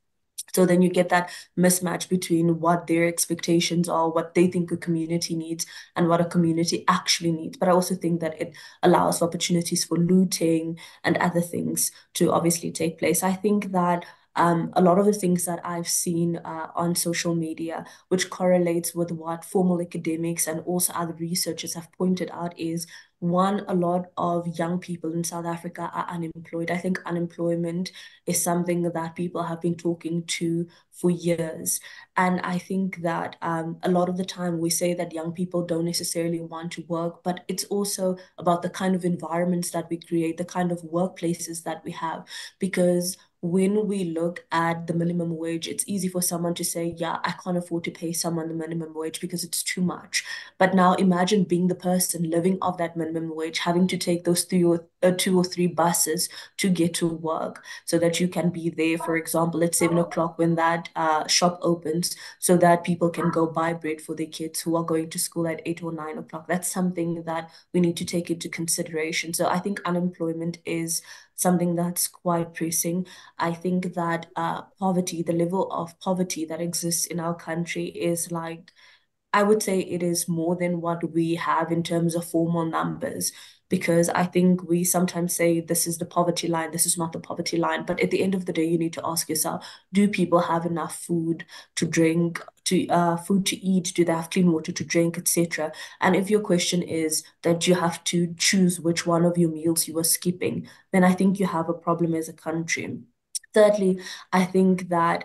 So then you get that mismatch between what their expectations are, what they think a community needs, and what a community actually needs. But I also think that it allows for opportunities for looting and other things to obviously take place. I think that a lot of the things that I've seen on social media, which correlates with what formal academics and also other researchers have pointed out, is one, a lot of young people in South Africa are unemployed. I think unemployment is something that people have been talking to for years. And I think that a lot of the time we say that young people don't necessarily want to work, but it's also about the kind of environments that we create, the kind of workplaces that we have. Because when we look at the minimum wage, it's easy for someone to say, yeah, I can't afford to pay someone the minimum wage because it's too much. But now imagine being the person living off that minimum wage, having to take those two or three buses to get to work so that you can be there, for example, at 7 o'clock when that shop opens, so that people can go buy bread for their kids who are going to school at 8 or 9 o'clock. That's something that we need to take into consideration. So I think unemployment is something that's quite pressing. I think that poverty, the level of poverty that exists in our country is like, I would say it is more than what we have in terms of formal numbers, because I think we sometimes say this is the poverty line, this is not the poverty line. But at the end of the day, you need to ask yourself, do people have enough food to drink, to food to eat? Do they have clean water to drink, etc.? And if your question is that you have to choose which one of your meals you are skipping, then I think you have a problem as a country. Thirdly, I think that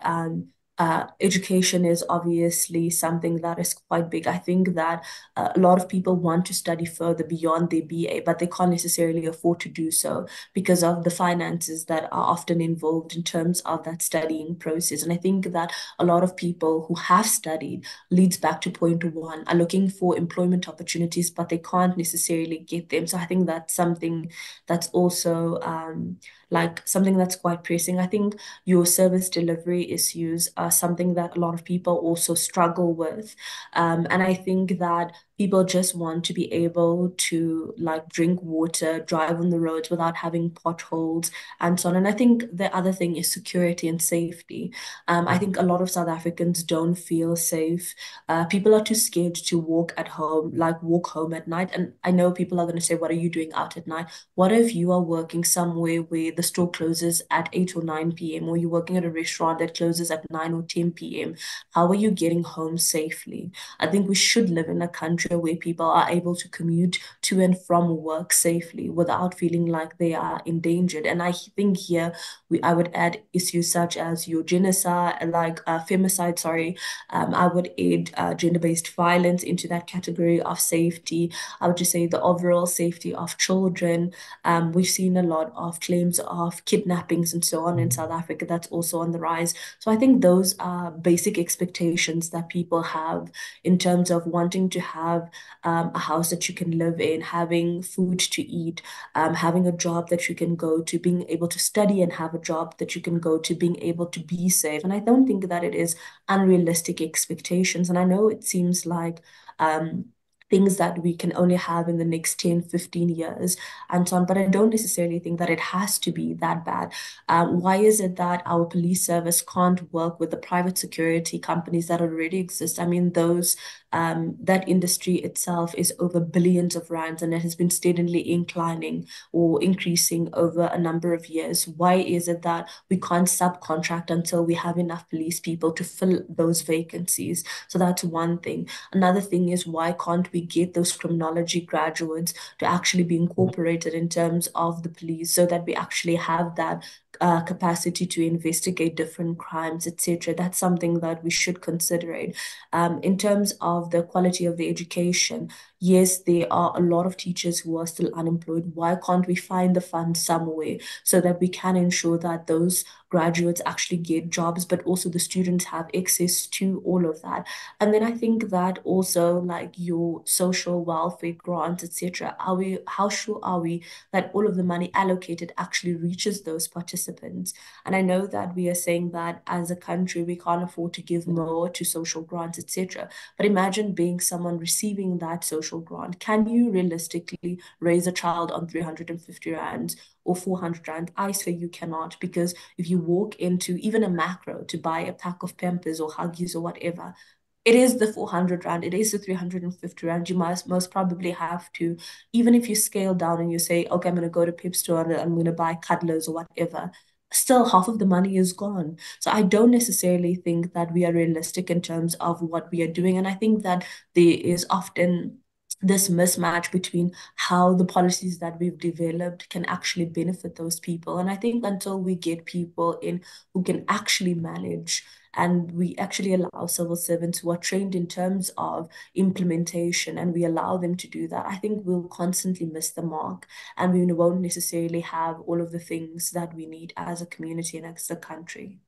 education is obviously something that is quite big. I think that a lot of people want to study further beyond their BA, but they can't necessarily afford to do so because of the finances that are often involved in terms of that studying process. And I think that a lot of people who have studied, leads back to point one, are looking for employment opportunities, but they can't necessarily get them. So I think that's something that's also like something that's quite pressing. I think your service delivery issues are something that a lot of people also struggle with. And I think that people just want to be able to like drink water, drive on the roads without having potholes and so on. And I think the other thing is security and safety. I think a lot of South Africans don't feel safe. People are too scared to walk at home, like walk home at night. And I know people are going to say, what are you doing out at night? What if you are working somewhere where the store closes at 8 or 9 p.m., or you're working at a restaurant that closes at 9 or 10 p.m.? How are you getting home safely? I think we should live in a country where people are able to commute to and from work safely without feeling like they are endangered. And I think here I would add issues such as your genocide, like femicide, sorry. I would add gender-based violence into that category of safety. I would just say the overall safety of children. We've seen a lot of claims of kidnappings and so on in South Africa. That's also on the rise. So I think those are basic expectations that people have in terms of wanting to have a house that you can live in, having food to eat, having a job that you can go to, being able to study and have a job that you can go to, being able to be safe. And I don't think that it is unrealistic expectations. And I know it seems like things that we can only have in the next 10, 15 years and so on. But I don't necessarily think that it has to be that bad. Why is it that our police service can't work with the private security companies that already exist? I mean, that industry itself is over billions of rands, and it has been steadily inclining or increasing over a number of years. Why is it that we can't subcontract until we have enough police people to fill those vacancies? So that's one thing. Another thing is, why can't we get those criminology graduates to actually be incorporated in terms of the police, so that we actually have that capacity to investigate different crimes, etc. That's something that we should consider. In terms of the quality of the education, yes, there are a lot of teachers who are still unemployed. Why can't we find the funds somewhere so that we can ensure that those graduates actually get jobs, but also the students have access to all of that? And then I think that also like your social welfare grants, etc. How sure are we that all of the money allocated actually reaches those participants? And I know that we are saying that as a country we can't afford to give more to social grants, etc. But imagine being someone receiving that social grant. Can you realistically raise a child on 350 rands or 400 rand? I say you cannot, because if you walk into even a macro to buy a pack of Pampers or Huggies or whatever, it is the 400 rand, it is the 350 rand. You must most probably have to, even if you scale down and you say, okay, I'm going to go to Pip store and I'm going to buy cuddlers or whatever, still half of the money is gone. So I don't necessarily think that we are realistic in terms of what we are doing. And I think that there is often this mismatch between how the policies that we've developed can actually benefit those people. And I think until we get people in who can actually manage, and we actually allow civil servants who are trained in terms of implementation, and we allow them to do that, I think we'll constantly miss the mark, and we won't necessarily have all of the things that we need as a community and as a country.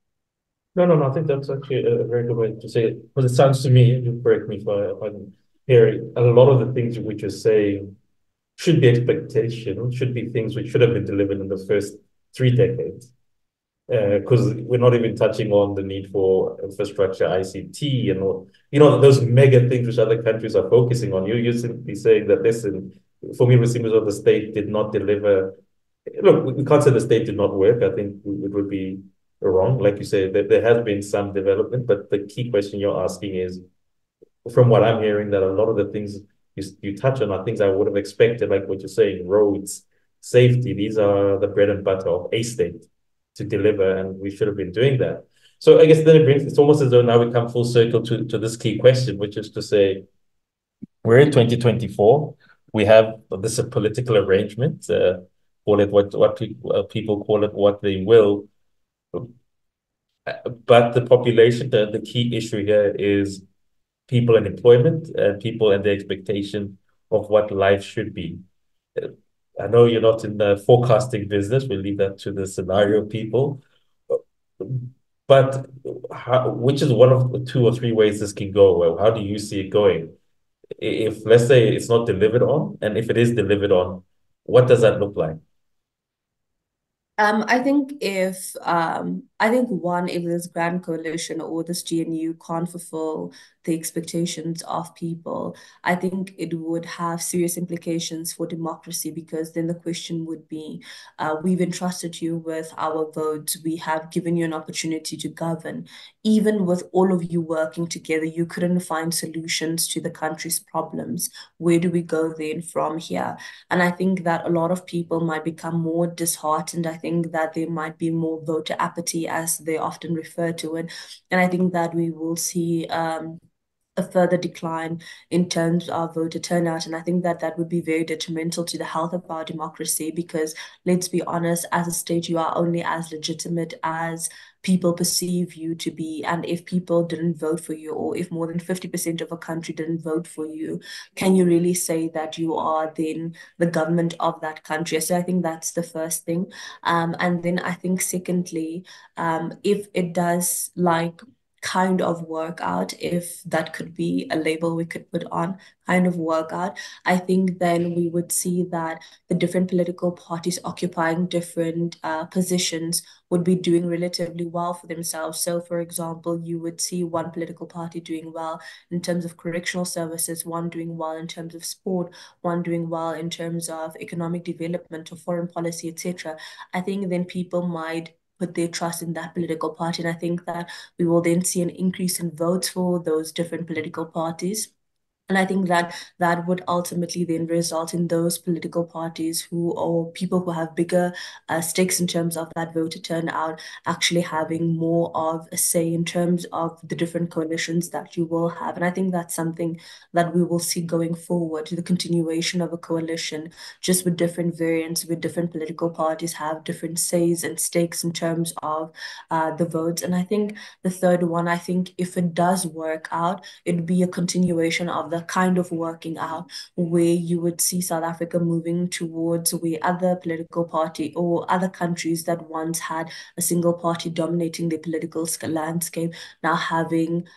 No, no, no. I think that's actually a very good way to say it. Because it sounds to me, you correct me if I'm hearing, a lot of the things which you're saying should be expectation, should be things which should have been delivered in the first 3 decades. Because we're not even touching on the need for infrastructure, ICT, and all, those mega things which other countries are focusing on. You're simply saying that, listen, for me, it seems as though the state did not deliver. Look, we can't say the state did not work. I think it would be wrong. Like you say, that there has been some development, but the key question you're asking is, from what I'm hearing, that a lot of the things you touch on are things I would have expected, like what you're saying, roads, safety. These are the bread and butter of a state to deliver, and we should have been doing that. So I guess then it's almost as though now we come full circle to this key question, which is to say, we're in 2024. We have this political arrangement, call it what people call it what they will. But the population, the key issue here is people and employment, and people and the expectation of what life should be. I know you're not in the forecasting business. We leave that to the scenario people. But which is one of the 2 or 3 ways this can go? Well, how do you see it going? If, let's say, it's not delivered on, and if it is delivered on, what does that look like? I think one, if this grand coalition or this GNU can't fulfill the expectations of people, I think it would have serious implications for democracy, because then the question would be, we've entrusted you with our votes, we have given you an opportunity to govern. Even with all of you working together, you couldn't find solutions to the country's problems. Where do we go then from here? And I think that a lot of people might become more disheartened. I think that there might be more voter apathy, as they often refer to it. And I think that we will see a further decline in terms of voter turnout. And I think that that would be very detrimental to the health of our democracy, because let's be honest, as a state, you are only as legitimate as people perceive you to be. And if people didn't vote for you, or if more than 50% of a country didn't vote for you, can you really say that you are then the government of that country? So I think that's the first thing. And then I think secondly, if it does like kind of work out, if that could be a label we could put on, kind of work out, I think then we would see that the different political parties occupying different positions would be doing relatively well for themselves. So, for example, you would see one political party doing well in terms of correctional services, one doing well in terms of sport, one doing well in terms of economic development or foreign policy, etc. I think then people might put their trust in that political party. And I think that we will then see an increase in votes for those different political parties. And I think that that would ultimately then result in those political parties who, or people who have bigger stakes in terms of that voter turnout, actually having more of a say in terms of the different coalitions that you will have. And I think that's something that we will see going forward, the continuation of a coalition, just with different variants, with different political parties have different says and stakes in terms of the votes. And I think the third one, I think if it does work out, it'd be a continuation of the kind of working out where you would see South Africa moving towards where other political party or other countries that once had a single party dominating the political landscape now having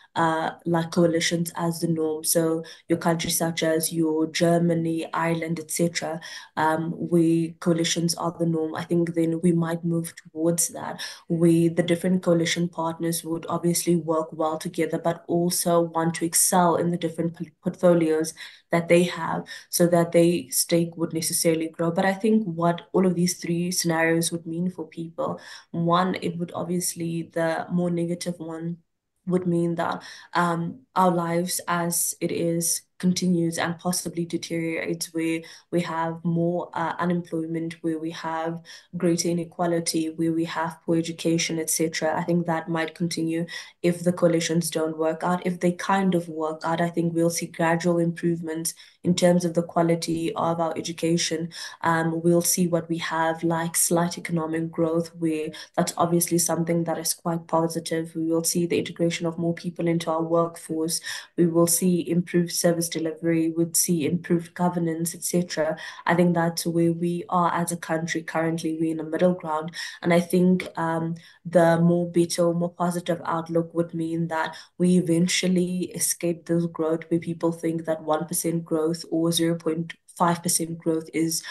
like coalitions as the norm. So your countries such as your Germany, Ireland, etc., where coalitions are the norm. I think then we might move towards that, where the different coalition partners would obviously work well together, but also want to excel in the different portfolios that they have so that their stake would necessarily grow. But I think what all of these three scenarios would mean for people, one, it would obviously, the more negative one would mean that our lives as it is continues and possibly deteriorates, where we have more unemployment, where we have greater inequality, where we have poor education, etc. I think that might continue if the coalitions don't work out. If they kind of work out, I think we'll see gradual improvements in terms of the quality of our education. We'll see what we have like slight economic growth, where that's obviously something that is quite positive. We will see the integration of more people into our workforce. We will see improved service delivery, we'd see improved governance, etc. I think that's where we are as a country currently. We're in a middle ground. And I think the more better, more positive outlook would mean that we eventually escape this growth where people think that 1% growth or 0.5% growth is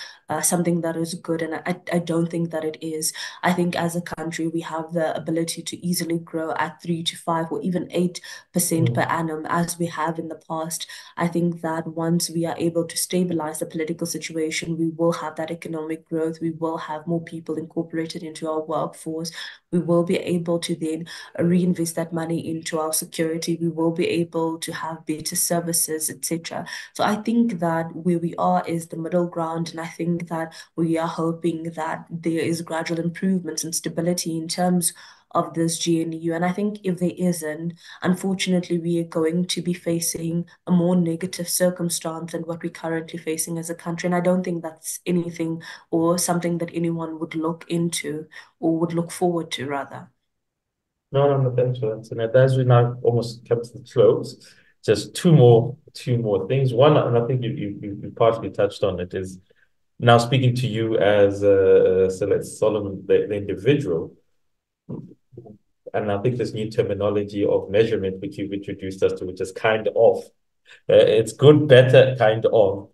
something that is good. And I don't think that it is. I think as a country, we have the ability to easily grow at 3 to 5 or even 8% per annum, as we have in the past. I think that once we are able to stabilize the political situation, we will have that economic growth. We will have more people incorporated into our workforce. We will be able to then reinvest that money into our security. We will be able to have better services, etc. So I think that where we are is the middle ground, and I think that we are hoping that there is gradual improvements and stability in terms of this GNU. And I think if there isn't, unfortunately, we are going to be facing a more negative circumstance than what we're currently facing as a country. And I don't think that's anything or something that anyone would look into or would look forward to, rather. No, no, no, thanks for that. And as we now almost come to the close, just two more things. One, and I think you partially touched on it, is now speaking to you as Sanet Solomon, the individual, and I think this new terminology of measurement, which you've introduced us to, which is kind of, it's good, better, kind of.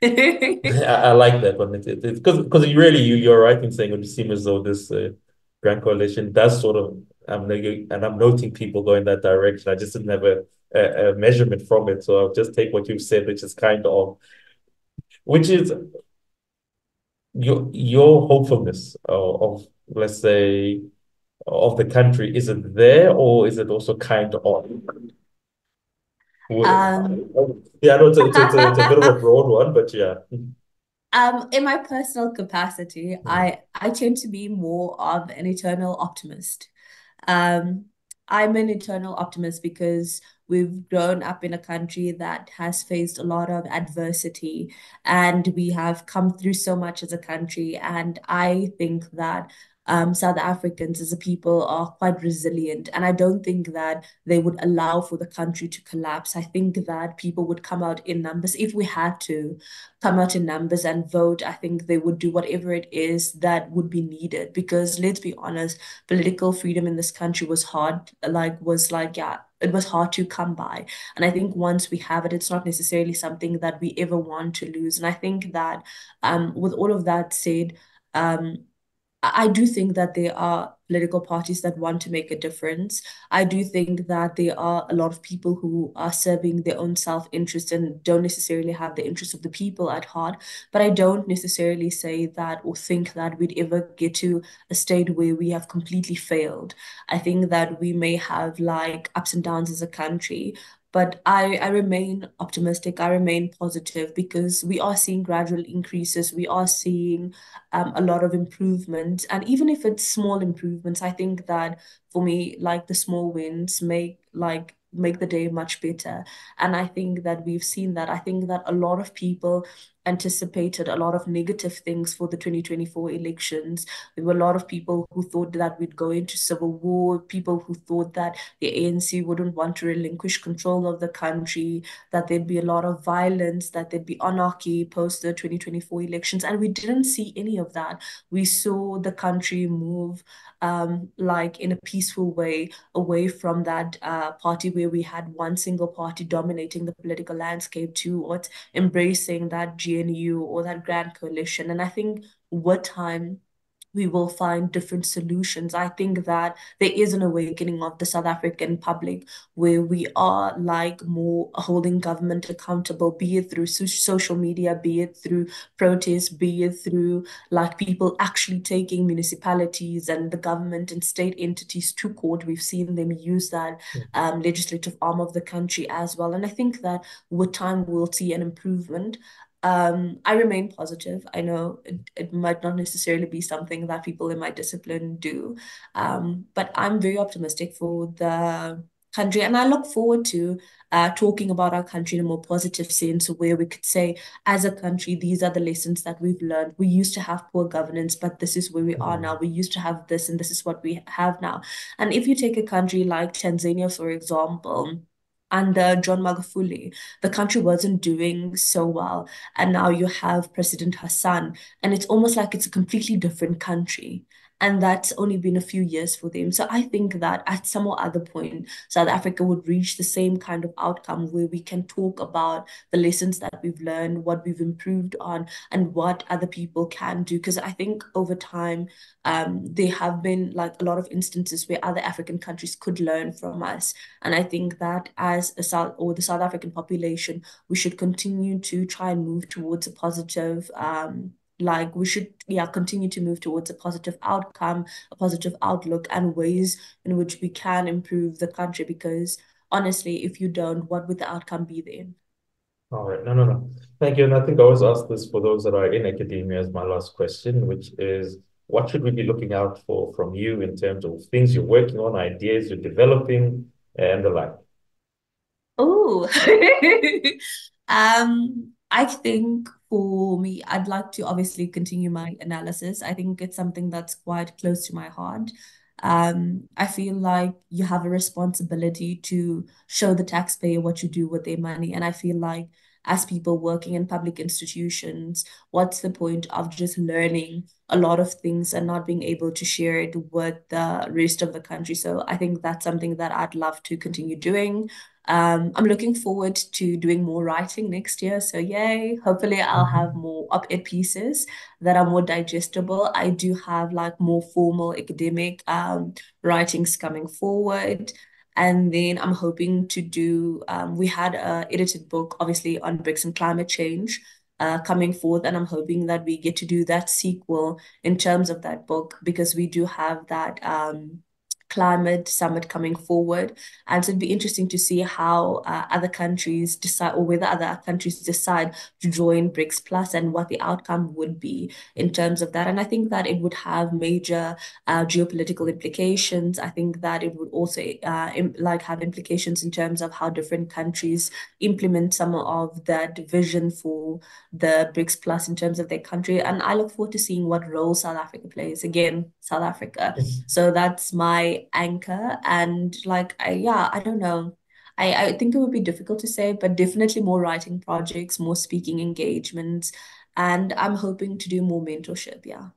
I like that one. It's because you're right in saying it would seem as though this grand coalition does sort of and I'm noting people go in that direction. I just didn't have a measurement from it, so I'll just take what you've said, which is kind of, which is your hopefulness of let's say of the country. Is it there or is it also kind of? Um, Yeah, I know it's a bit of a broad one, but yeah. in my personal capacity, Mm. I tend to be more of an eternal optimist. Um, I'm an eternal optimist because we've grown up in a country that has faced a lot of adversity and we have come through so much as a country. And I think that South Africans as a people are quite resilient. And I don't think that they would allow for the country to collapse. I think that people would come out in numbers if we had to come out in numbers and vote. I think they would do whatever it is that would be needed because let's be honest, political freedom in this country was hard, yeah, it was hard to come by. And I think once we have it, it's not necessarily something that we ever want to lose. And I think that with all of that said, um, I do think that there are political parties that want to make a difference. I do think that there are a lot of people who are serving their own self-interest and don't necessarily have the interest of the people at heart. But I don't necessarily say that or think that we'd ever get to a state where we have completely failed. I think that we may have like ups and downs as a country, But I remain optimistic. I remain positive because we are seeing gradual increases. We are seeing a lot of improvement. And even if it's small improvements, I think that for me, like the small wins make the day much better. And I think that we've seen that. I think that a lot of people anticipated a lot of negative things for the 2024 elections. There were a lot of people who thought that we'd go into civil war, people who thought that the ANC wouldn't want to relinquish control of the country, that there'd be a lot of violence, that there'd be anarchy post the 2024 elections. And we didn't see any of that. We saw the country move like in a peaceful way away from that party where we had one single party dominating the political landscape towards embracing that GNU or that grand coalition. And I think with time, we will find different solutions. I think that there is an awakening of the South African public where we are like more holding government accountable, be it through social media, be it through protests, be it through like people actually taking municipalities and the government and state entities to court. We've seen them use that legislative arm of the country as well. And I think that with time, we'll see an improvement. I remain positive. I know it might not necessarily be something that people in my discipline do, but I'm very optimistic for the country, and I look forward to talking about our country in a more positive sense, where we could say, as a country, these are the lessons that we've learned. We used to have poor governance, but this is where we are now. We used to have this, and this is what we have now. And if you take a country like Tanzania, for example, under John Magufuli, the country wasn't doing so well. And now you have President Hassan, and it's almost like it's a completely different country. And that's only been a few years for them. So I think that at some or other point, South Africa would reach the same kind of outcome where we can talk about the lessons that we've learned, what we've improved on, and what other people can do. Because I think over time, there have been like a lot of instances where other African countries could learn from us. And I think that as a the South African population, we should continue to try and move towards a positive like we should continue to move towards a positive outcome, a positive outlook, and ways in which we can improve the country, because honestly, if you don't, what would the outcome be then? All right. No, no, no. Thank you. And I think I always ask this for those that are in academia as my last question, which is what should we be looking out for from you in terms of things you're working on, ideas you're developing, and the like? Oh, I think for me, I'd like to obviously continue my analysis. I think it's something that's quite close to my heart. I feel like you have a responsibility to show the taxpayer what you do with their money. And I feel like as people working in public institutions, what's the point of just learning a lot of things and not being able to share it with the rest of the country? So I think that's something that I'd love to continue doing. I'm looking forward to doing more writing next year. So yay, hopefully I'll have Mhm. more op-ed pieces that are more digestible. I do have like more formal academic writings coming forward. And then I'm hoping to do, we had a edited book, obviously, on BRICS and climate change coming forth. And I'm hoping that we get to do that sequel in terms of that book, because we do have that climate summit coming forward. And so it'd be interesting to see how other countries decide, or whether other countries decide to join BRICS Plus, and what the outcome would be in terms of that. And I think that it would have major geopolitical implications. I think that it would also like have implications in terms of how different countries implement some of that vision for the BRICS Plus in terms of their country. And I look forward to seeing what role South Africa plays. Again, South Africa. So that's my anchor. And like, I don't know. I think it would be difficult to say, but definitely more writing projects, more speaking engagements. And I'm hoping to do more mentorship. Yeah.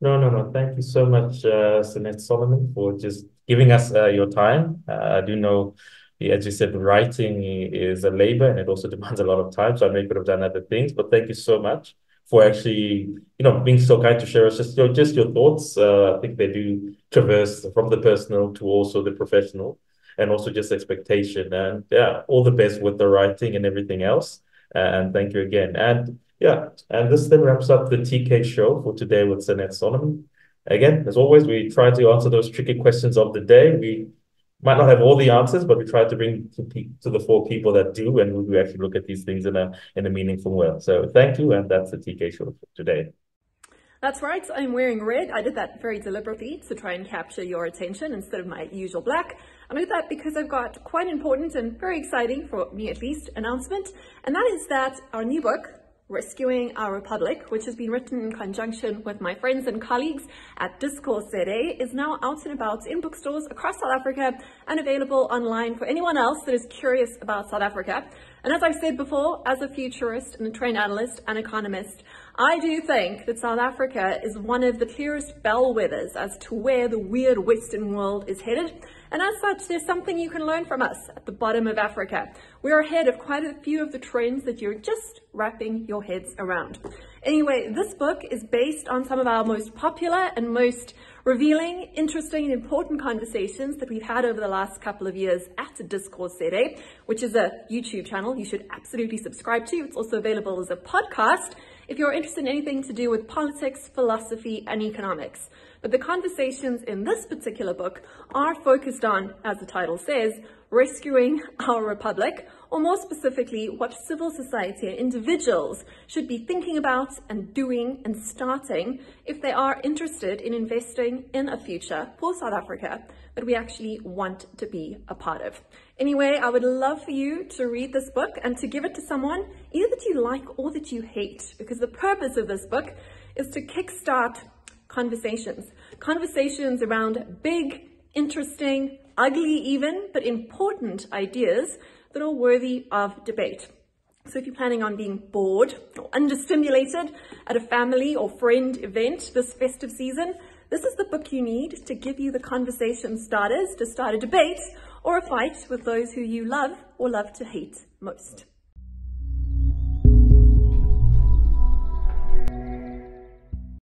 No, no, no. Thank you so much, Sanet Solomon, for just giving us your time. I do know, as you said, writing is a labor and it also demands a lot of time. So I may could have done other things, but thank you so much for actually, being so kind to share us just your thoughts. I think they do traverse from the personal to also the professional, and also just expectation. And yeah, all the best with the writing and everything else. And thank you again. And yeah, and this then wraps up the TK show for today with Sanet Solomon. Again, as always, we try to answer those tricky questions of the day. We might not have all the answers, but we try to bring to the fore people that do and who actually look at these things in a meaningful way. So thank you, and that's the TK show for today. That's right, I'm wearing red. I did that very deliberately to try and capture your attention instead of my usual black. I did that because I've got quite an important and very exciting, for me at least, announcement, and that is that our new book, Rescuing Our Republic, which has been written in conjunction with my friends and colleagues at Discourse ZA, is now out and about in bookstores across South Africa and available online for anyone else that is curious about South Africa. And as I've said before, as a futurist and a trained analyst and economist, I do think that South Africa is one of the clearest bellwethers as to where the weird Western world is headed. And as such, there's something you can learn from us at the bottom of Africa. We're ahead of quite a few of the trends that you're just wrapping your heads around. Anyway, this book is based on some of our most popular and most revealing, interesting and important conversations that we've had over the last couple of years at Discourse ZA, which is a YouTube channel you should absolutely subscribe to. It's also available as a podcast if you're interested in anything to do with politics, philosophy and economics. But the conversations in this particular book are focused on, as the title says, rescuing our republic, or more specifically, what civil society and individuals should be thinking about and doing and starting if they are interested in investing in a future for South Africa that we actually want to be a part of. Anyway, I would love for you to read this book and to give it to someone either that you like or that you hate, because the purpose of this book is to kickstart conversations around big, interesting, ugly even, but important ideas that are worthy of debate. So if you're planning on being bored or understimulated at a family or friend event this festive season, this is the book you need to give you the conversation starters to start a debate or a fight with those who you love or love to hate most.